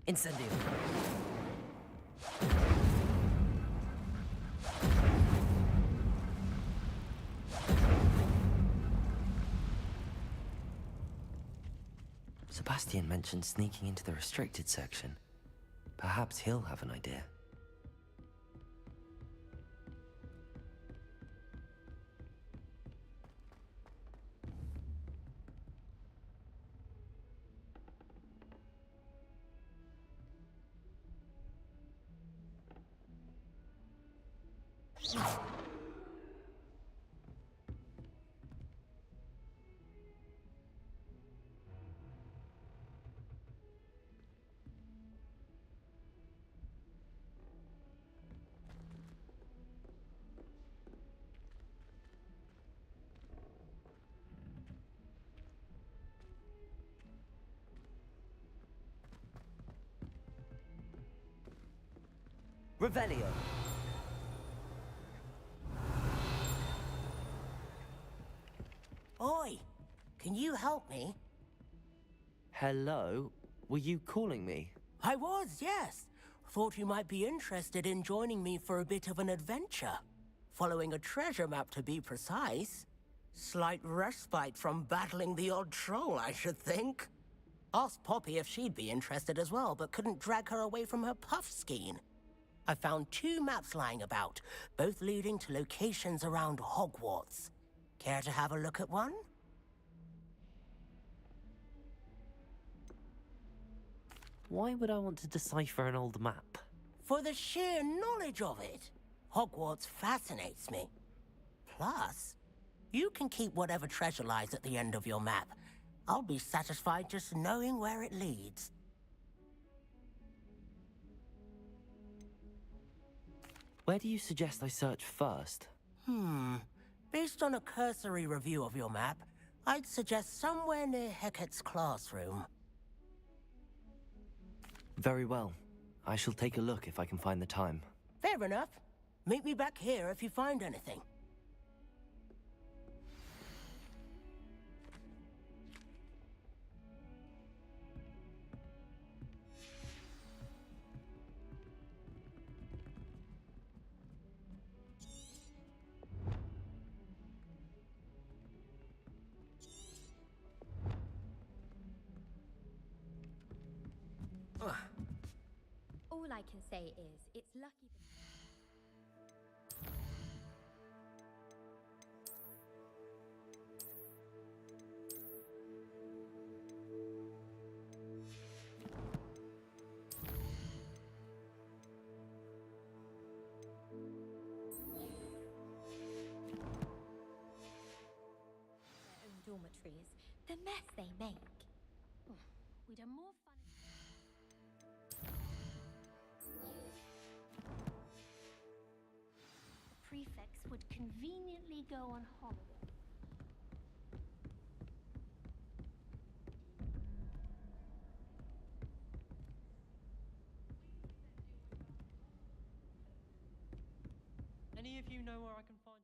Speaker 2: Incendio. Sebastian mentioned sneaking into the restricted section. Perhaps he'll have an idea. Revelio.
Speaker 18: Oi, can you help me?
Speaker 2: Hello? Were you calling me?
Speaker 18: I was, yes. Thought you might be interested in joining me for a bit of an adventure. Following a treasure map, to be precise. Slight respite from battling the odd troll, I should think. Asked Poppy if she'd be interested as well, but couldn't drag her away from her puff skein. I found 2 maps lying about, both leading to locations around Hogwarts. Care to have a look at one?
Speaker 2: Why would I want to decipher an old map?
Speaker 18: For the sheer knowledge of it. Hogwarts fascinates me. Plus, you can keep whatever treasure lies at the end of your map. I'll be satisfied just knowing where it leads.
Speaker 2: Where do you suggest I search first?
Speaker 18: Based on a cursory review of your map, I'd suggest somewhere near Hecate's classroom.
Speaker 2: Very well. I shall take a look if I can find the time.
Speaker 18: Fair enough. Meet me back here if you find anything.
Speaker 19: All I can say is, it's lucky that... their own dormitories, the mess they make. We'd have more fun... prefects would conveniently go on holiday.
Speaker 16: Any of you know where I can find...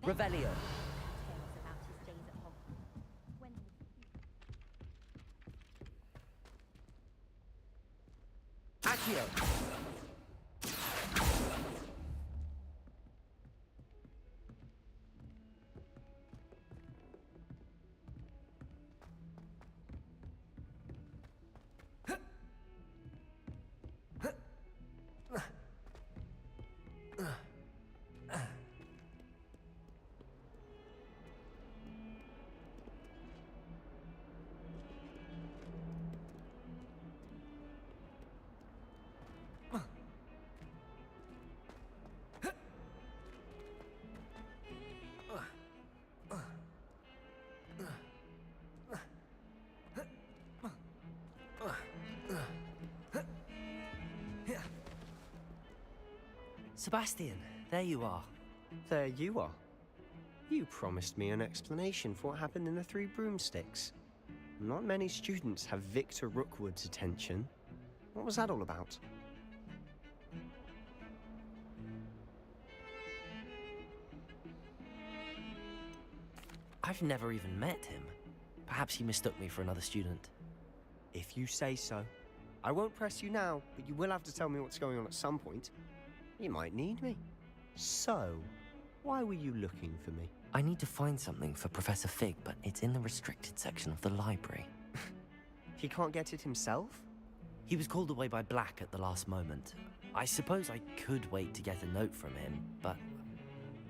Speaker 2: Revelio.
Speaker 19: Tales about his days at Hogwarts. When
Speaker 2: Accio. Sebastian, there you are.
Speaker 4: There you are. You promised me an explanation for what happened in the Three Broomsticks. Not many students have Victor Rookwood's attention. What was that all about?
Speaker 2: I've never even met him. Perhaps he mistook me for another student.
Speaker 4: If you say so. I won't press you now, but you will have to tell me what's going on at some point. You might need me. So, why were you looking for me?
Speaker 2: I need to find something for Professor Fig, but it's in the restricted section of the library.
Speaker 4: He can't get it himself?
Speaker 2: He was called away by Black at the last moment. I suppose I could wait to get a note from him, but...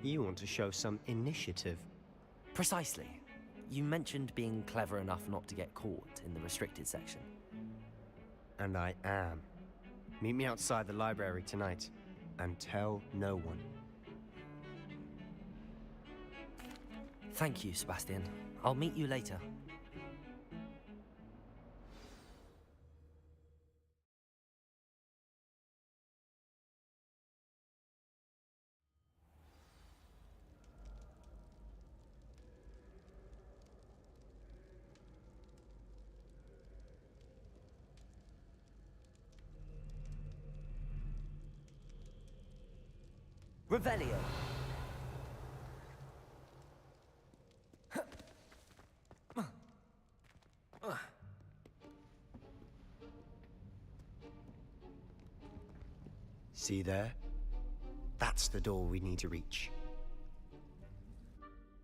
Speaker 4: You want to show some initiative.
Speaker 2: Precisely. You mentioned being clever enough not to get caught in the restricted section.
Speaker 4: And I am. Meet me outside the library tonight, and tell no one.
Speaker 2: Thank you, Sebastian. I'll meet you later. Revelio.
Speaker 4: See there? That's the door we need to reach.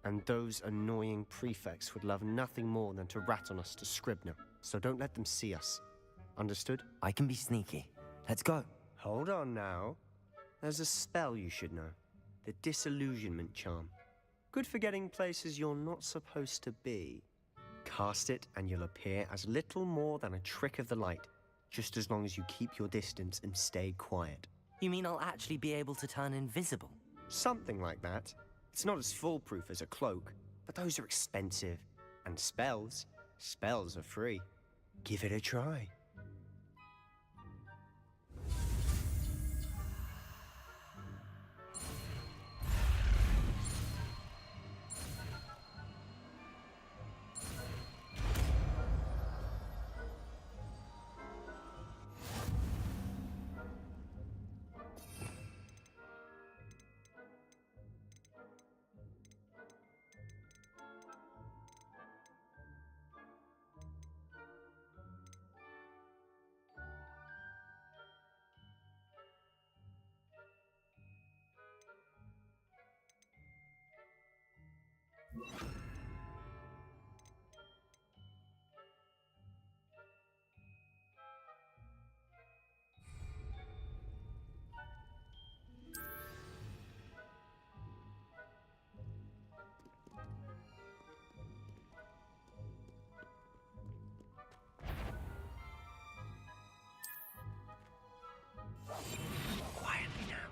Speaker 4: And those annoying prefects would love nothing more than to rat on us to Scribner, so don't let them see us. Understood?
Speaker 2: I can be sneaky. Let's go.
Speaker 4: Hold on now. There's a spell you should know. The Disillusionment Charm. Good for getting places you're not supposed to be. Cast it and you'll appear as little more than a trick of the light, just as long as you keep your distance and stay quiet.
Speaker 2: You mean I'll actually be able to turn invisible?
Speaker 4: Something like that. It's not as foolproof as a cloak, but those are expensive. And spells are free. Give it a try. Quietly now.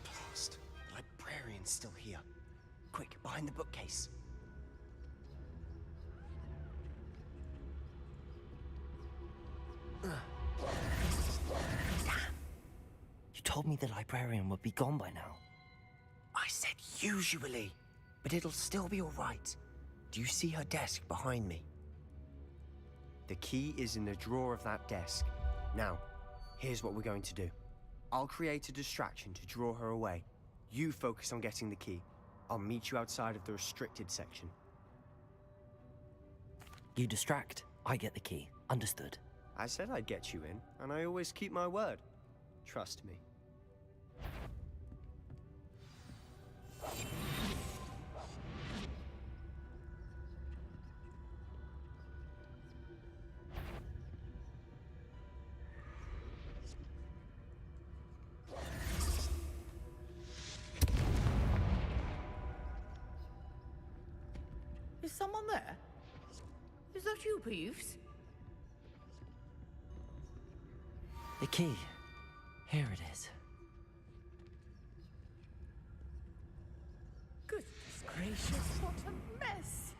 Speaker 4: Blast. The librarian's still here. Quick, behind the bookcase.
Speaker 2: You told me the librarian would be gone by now.
Speaker 4: I said usually, but it'll still be all right. Do you see her desk behind me? The key is in the drawer of that desk. Now, here's what we're going to do. I'll create a distraction to draw her away. You focus on getting the key. I'll meet you outside of the restricted section.
Speaker 2: You distract, I get the key. Understood.
Speaker 4: I said I'd get you in, and I always keep my word. Trust me.
Speaker 14: Is someone there? Is that you, Peeves?
Speaker 2: The key. Here it is.
Speaker 18: gracious.
Speaker 12: What a mess!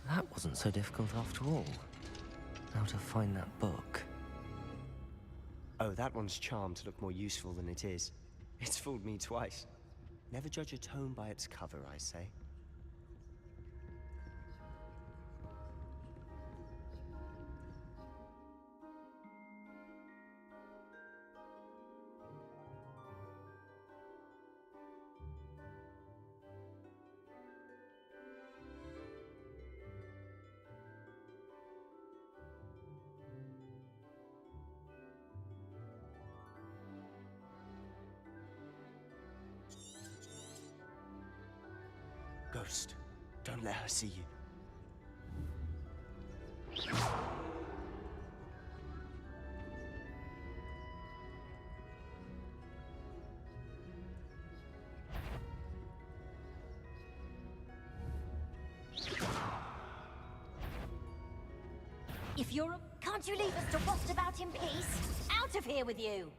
Speaker 8: That wasn't so difficult after all. How to find that book.
Speaker 4: Oh, that one's charmed to look more useful than it is. It's fooled me twice. Never judge a tome by its cover, I say. Ghost, don't let her see you.
Speaker 19: If you're a... Can't you leave us to rust about in peace? Out of here with you!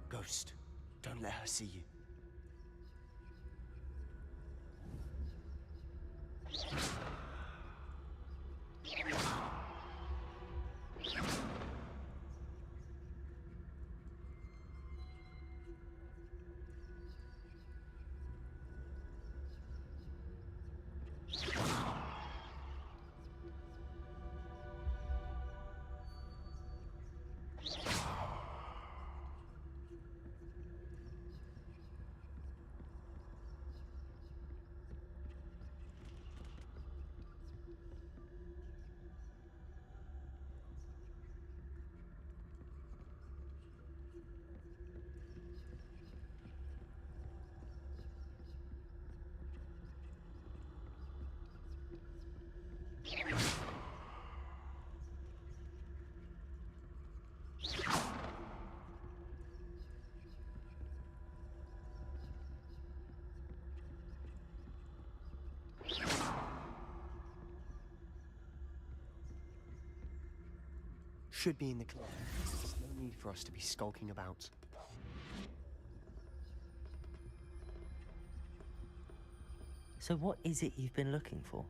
Speaker 4: Ghost, don't let her see you. Should be in the club. There's no need for us to be skulking about.
Speaker 8: So what is it you've been looking for?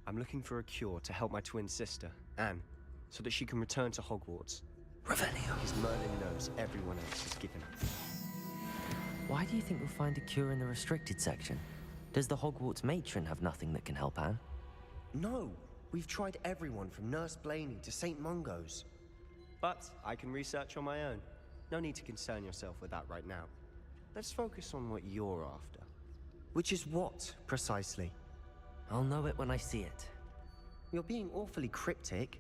Speaker 4: I'm looking for a cure to help my twin sister, Anne, so that she can return to Hogwarts.
Speaker 8: Revelio.
Speaker 4: Because Merlin knows everyone else is given up.
Speaker 8: Why do you think you'll find a cure in the restricted section? Does the Hogwarts matron have nothing that can help Anne?
Speaker 4: No! We've tried everyone from Nurse Blaney to St. Mungo's. But I can research on my own. No need to concern yourself with that right now. Let's focus on what you're after. Which is what, precisely?
Speaker 8: I'll know it when I see it.
Speaker 4: You're being awfully cryptic.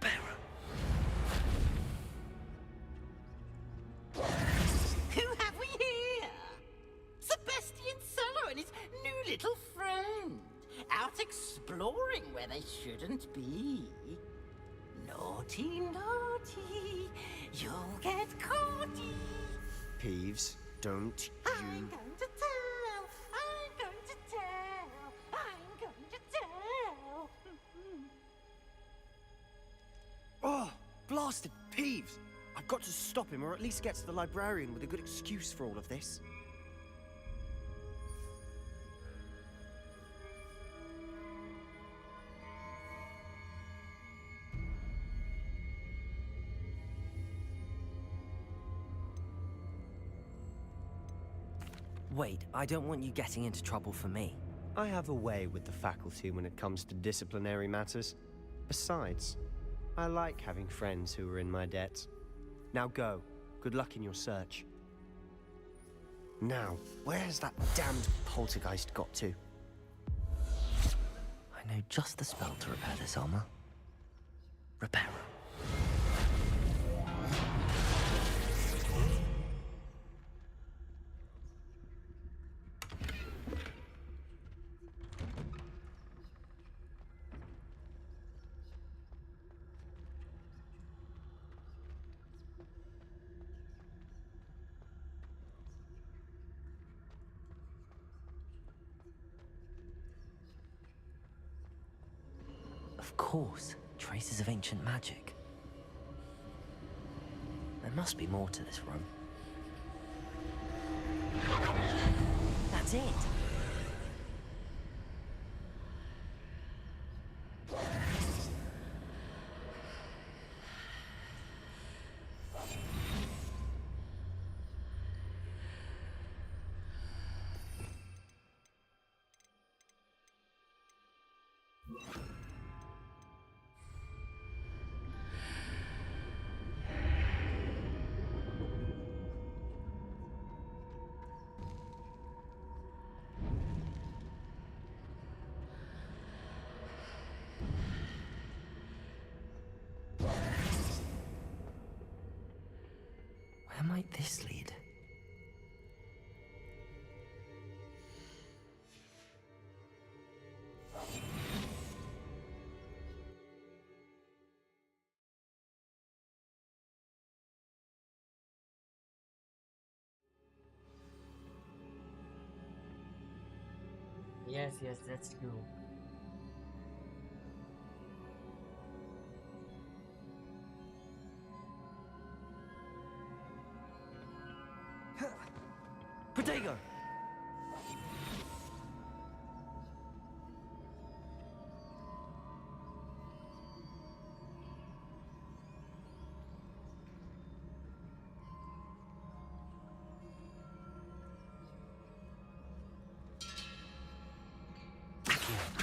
Speaker 8: Rebellion.
Speaker 18: out exploring where they shouldn't be. Naughty, naughty, you'll get caughty.
Speaker 4: Peeves, don't
Speaker 18: I'm
Speaker 4: you...
Speaker 18: going to tell, I'm going to tell, I'm going to tell.
Speaker 4: Oh, blasted Peeves! I've got to stop him, or at least get to the librarian with a good excuse for all of this.
Speaker 2: Wait, I don't want you getting into trouble for me.
Speaker 4: I have a way with the faculty when it comes to disciplinary matters. Besides, I like having friends who are in my debt. Now go. Good luck in your search. Now, where's that damned poltergeist got to?
Speaker 2: I know just the spell to repair this armor. Reparo. Of course, traces of ancient magic. There must be more to this room. That's it! Where might this lead?
Speaker 1: Yes, yes, that's true.
Speaker 8: Protego!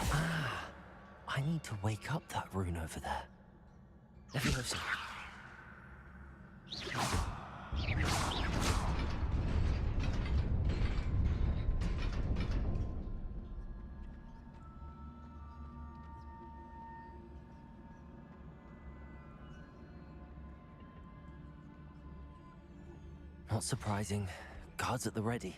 Speaker 2: Ah, I need to wake up that rune over there. Leviosa. Not surprising. Guards at the ready.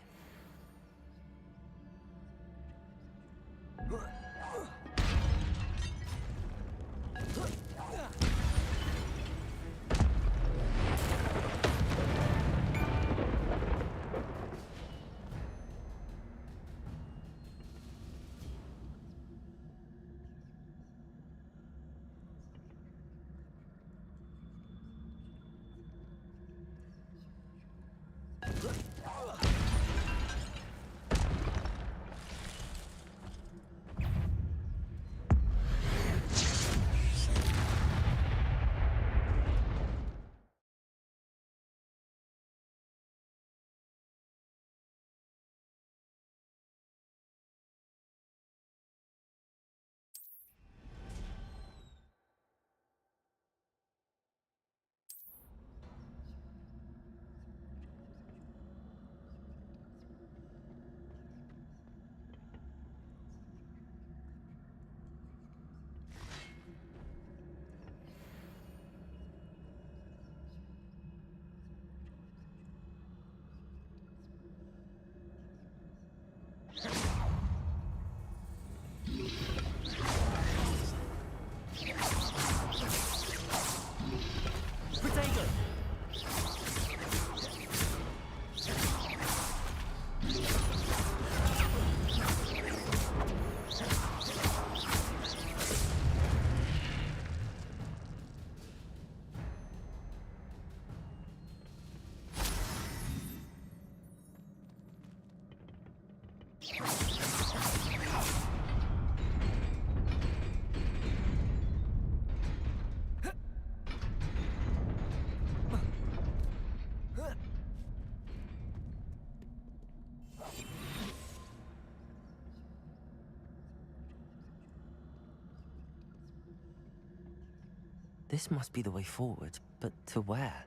Speaker 8: This must be the way forward, but to where?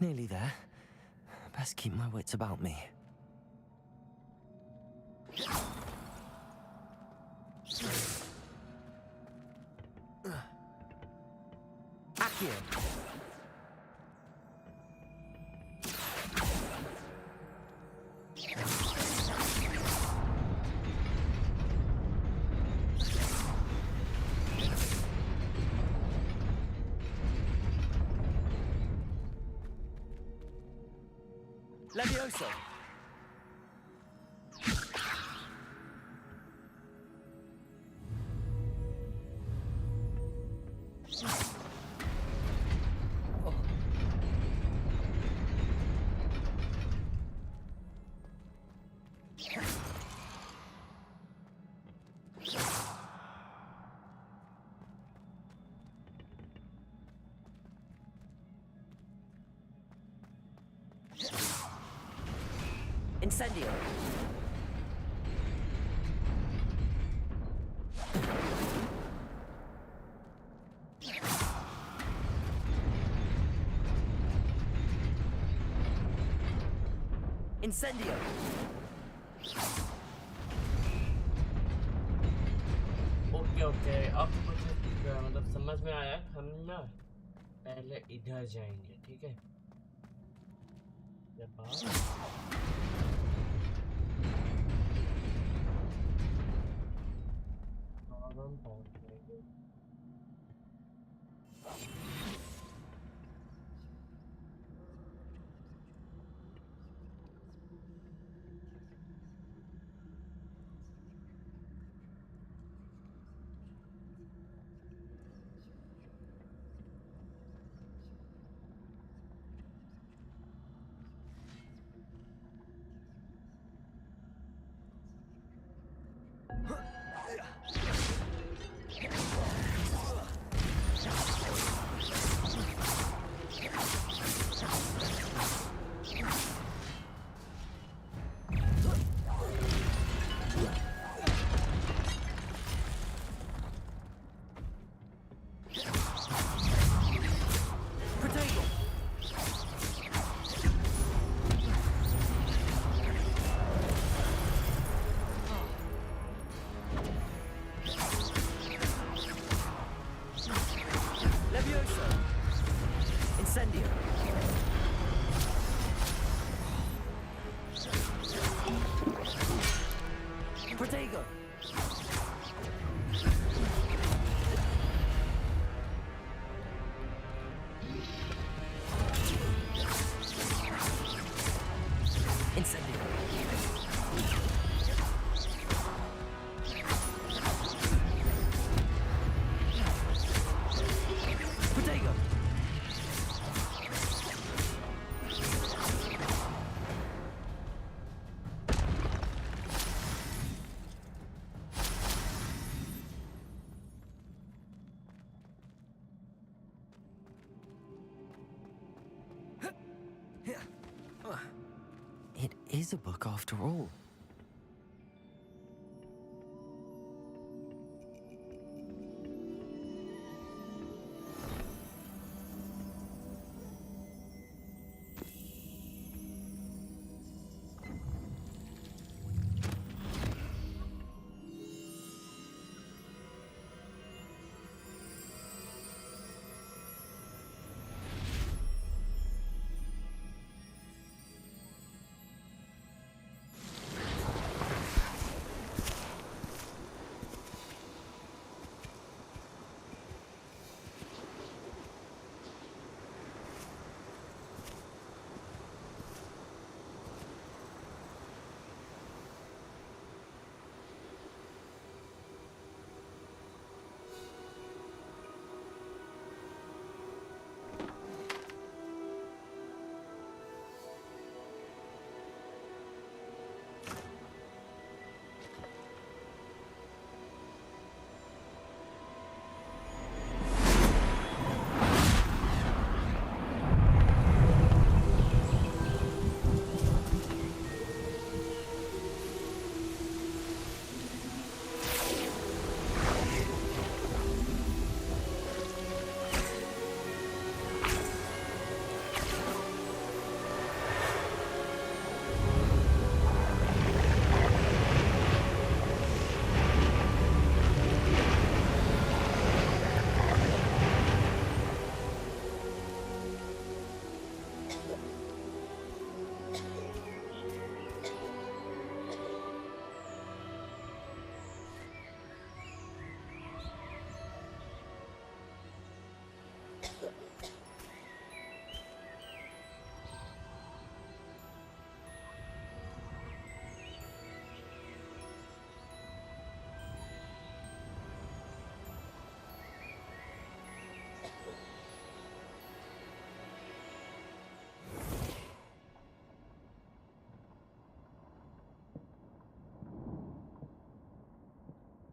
Speaker 8: Nearly there. Best keep my wits about me. Accio! Levioso! Incendio! Incendio!
Speaker 1: Okay okay, अब कुछ मतलब समझ में आया। हम ना पहले इधर जाएंगे, ठीक है? जब हम पहुंच जाएंगे।
Speaker 8: It is a book after all.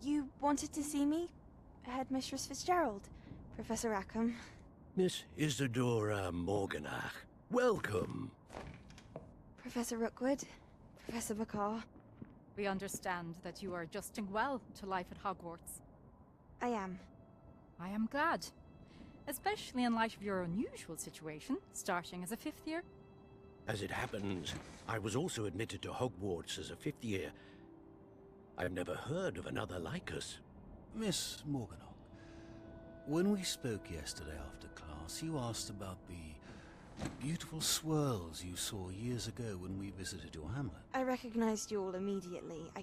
Speaker 20: You wanted to see me? Headmistress Fitzgerald, Professor Rackham.
Speaker 7: Miss Isadora Morganach, welcome.
Speaker 20: Professor Rookwood, Professor McCaw.
Speaker 21: We understand that you are adjusting well to life at Hogwarts.
Speaker 20: I am.
Speaker 21: I am glad. Especially in light of your unusual situation, starting as a 5th year.
Speaker 7: As it happens, I was also admitted to Hogwarts as a 5th year. I've never heard of another like us.
Speaker 22: Miss Morganach, when we spoke yesterday after class, you asked about the beautiful swirls you saw years ago when we visited your hamlet.
Speaker 20: I recognized you all immediately. I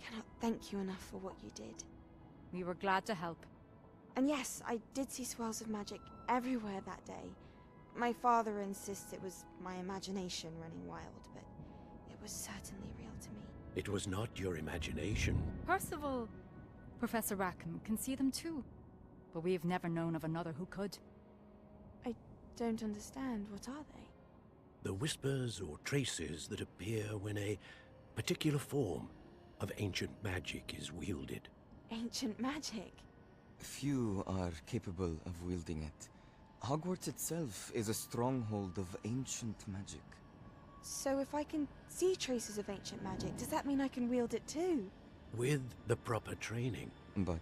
Speaker 20: cannot thank you enough for what you did.
Speaker 21: We were glad to help.
Speaker 20: And yes, I did see swirls of magic everywhere that day. My father insists it was my imagination running wild, but it was certainly real to me.
Speaker 7: It was not your imagination.
Speaker 21: Percival, Professor Rackham can see them too. But we have never known of another who could.
Speaker 20: I don't understand. What are they?
Speaker 7: The whispers or traces that appear when a particular form of ancient magic is wielded.
Speaker 20: Ancient magic?
Speaker 23: Few are capable of wielding it. Hogwarts itself is a stronghold of ancient magic.
Speaker 20: So if I can see traces of ancient magic, does that mean I can wield it too?
Speaker 7: With the proper training.
Speaker 23: But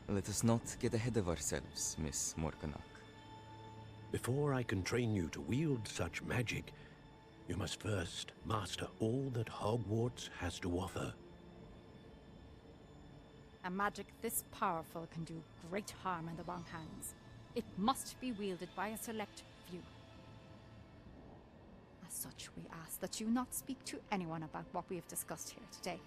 Speaker 23: let us not get ahead of ourselves, Miss Morganach.
Speaker 7: Before I can train you to wield such magic, you must first master all that Hogwarts has to offer.
Speaker 21: A magic this powerful can do great harm in the wrong hands. It must be wielded by a select few. As such, we ask that you not speak to anyone about what we have discussed here today.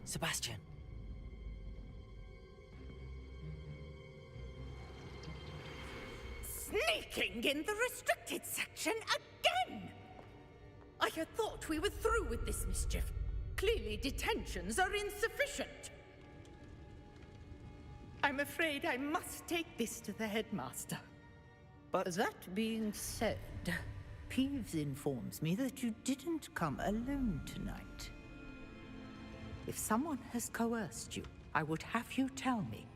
Speaker 2: Sebastian.
Speaker 24: Sneaking in the restricted section again! I had thought we were through with this mischief. Clearly detentions are insufficient. I'm afraid I must take this to the headmaster.
Speaker 25: But that being said, Peeves informs me that you didn't come alone tonight. If someone has coerced you, I would have you tell me.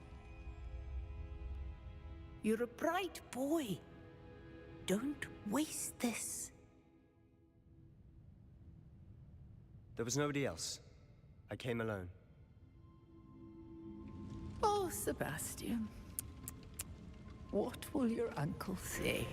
Speaker 25: You're a bright boy. Don't waste this.
Speaker 4: There was nobody else. I came alone.
Speaker 25: Oh, Sebastian. What will your uncle say?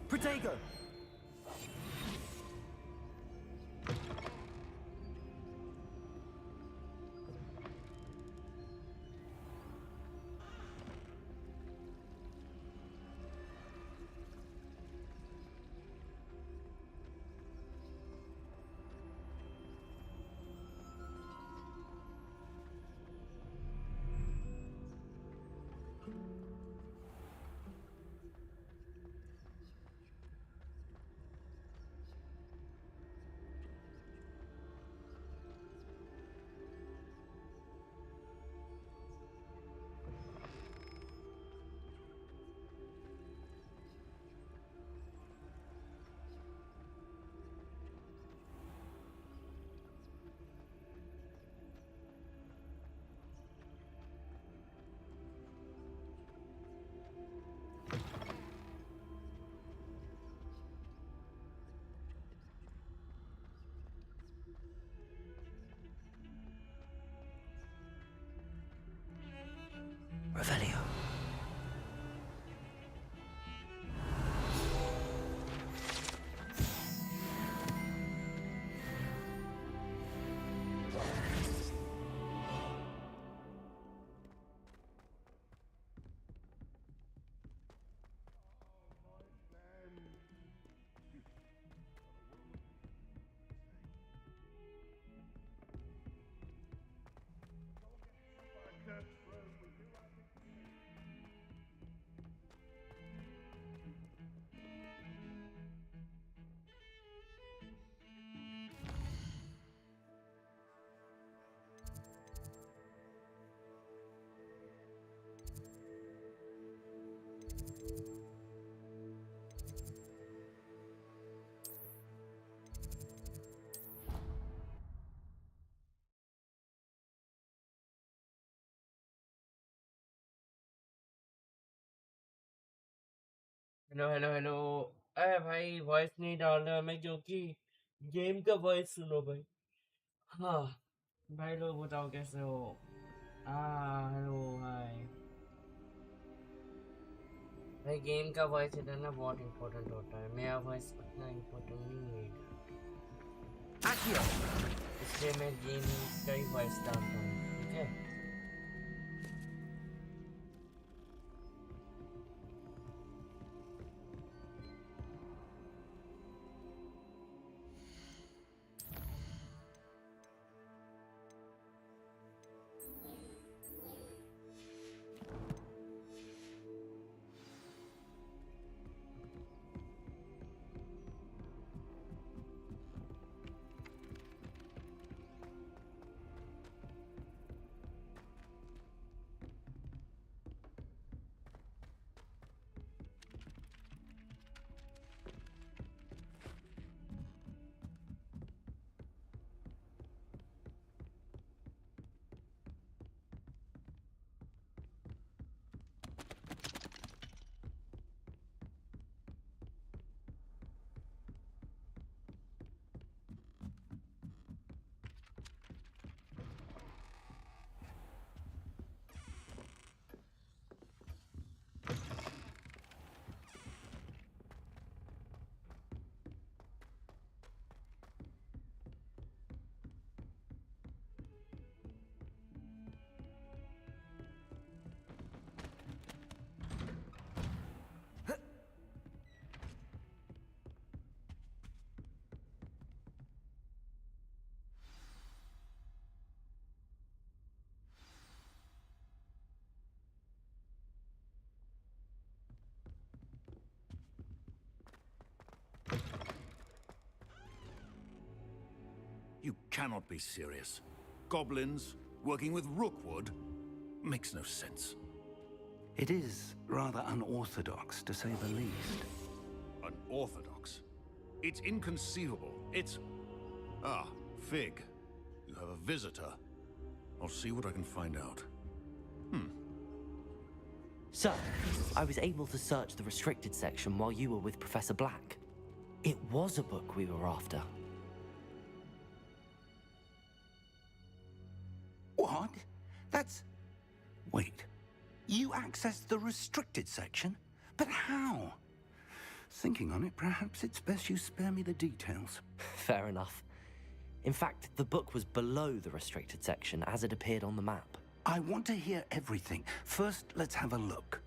Speaker 8: Protego! Revelio.
Speaker 1: Hello hello hello. अरे भाई voice नहीं डाल रहा मैं क्योंकि game का voice सुनो भाई। हाँ भाई लोग बताओ कैसे हो। Hello hi. भाई गेम का वॉइस इधर ना बहुत इम्पोर्टेंट होता है, मेरा वॉइस उतना इम्पोर्टेंट नहीं है इधर, इसलिए मैं गेम का ही वॉइस डालता हूँ, ठीक है।
Speaker 7: You cannot be serious. Goblins working with Rookwood makes no sense.
Speaker 11: It is rather unorthodox, to say the least.
Speaker 7: Unorthodox? It's inconceivable. It's... Ah, Fig. You have a visitor. I'll see what I can find out.
Speaker 2: So, I was able to search the restricted section while you were with Professor Black. It was a book we were after.
Speaker 11: What? That's... Wait. You accessed the restricted section? But how? Thinking on it, perhaps it's best you spare me the details.
Speaker 2: Fair enough. In fact, the book was below the restricted section as it appeared on the map.
Speaker 11: I want to hear everything. First, let's have a look.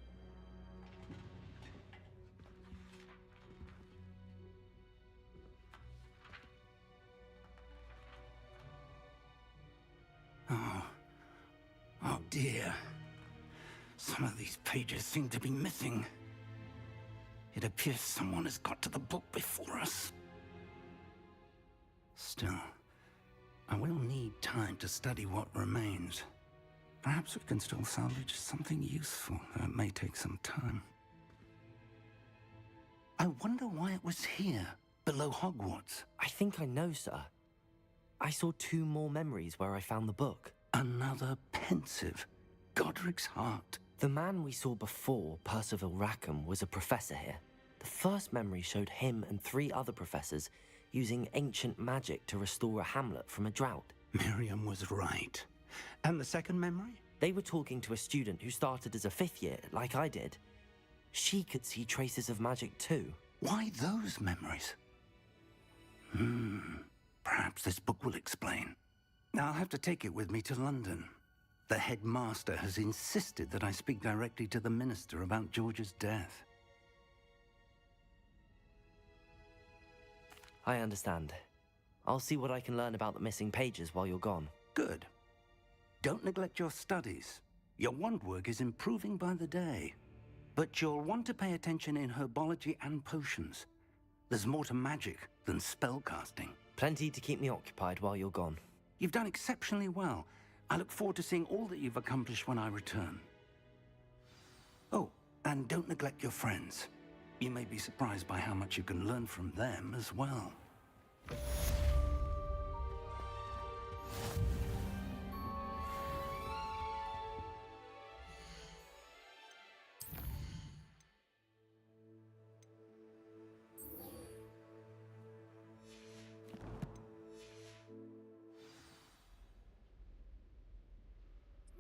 Speaker 11: Oh dear. Some of these pages seem to be missing. It appears someone has got to the book before us. Still, I will need time to study what remains. Perhaps we can still salvage something useful, though it may take some time. I wonder why it was here, below Hogwarts.
Speaker 2: I think I know, sir. I saw 2 more memories where I found the book.
Speaker 11: Another pensive. Godric's heart.
Speaker 2: The man we saw before, Percival Rackham, was a professor here. The first memory showed him and 3 other professors using ancient magic to restore a hamlet from a drought.
Speaker 11: Miriam was right. And the second memory?
Speaker 2: They were talking to a student who started as a 5th year, like I did. She could see traces of magic too.
Speaker 11: Why those memories? Perhaps this book will explain. I'll have to take it with me to London. The headmaster has insisted that I speak directly to the minister about George's death.
Speaker 2: I understand. I'll see what I can learn about the missing pages while you're gone.
Speaker 11: Good. Don't neglect your studies. Your wand work is improving by the day. But you'll want to pay attention in herbology and potions. There's more to magic than spellcasting.
Speaker 2: Plenty to keep me occupied while you're gone.
Speaker 11: You've done exceptionally well. I look forward to seeing all that you've accomplished when I return. Oh, and don't neglect your friends. You may be surprised by how much you can learn from them as well.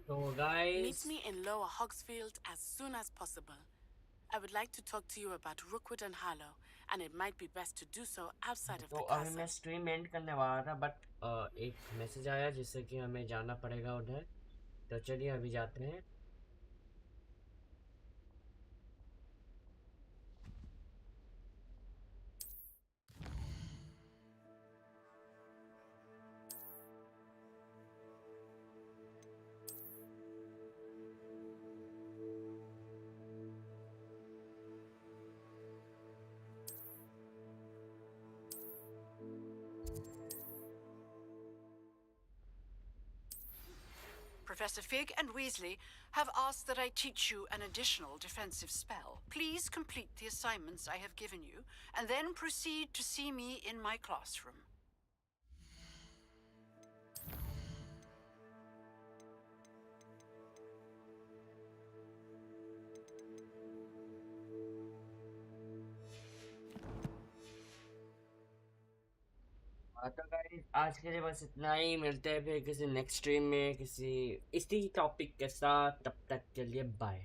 Speaker 1: So guys,
Speaker 3: Meet me in Lower Hogsfield as soon as possible. I would like to talk to you about Rookwood and Harlow, and it might be best to do so outside of
Speaker 1: तो
Speaker 3: the
Speaker 1: अभी
Speaker 3: castle.
Speaker 1: मैं stream and करने वाला था but एक message आया जिससे कि हमें जाना पड़ेगा उधर। तो चलिए अभी जाते हैं।
Speaker 12: Professor Fig and Weasley have asked that I teach you an additional defensive spell. Please complete the assignments I have given you, and then proceed to see me in my classroom.
Speaker 1: तो guys आज के लिए बस इतना ही। मिलते हैं फिर किसी नेक्स्ट स्ट्रीम में किसी इसी टॉपिक के साथ। तब तक के लिए बाय।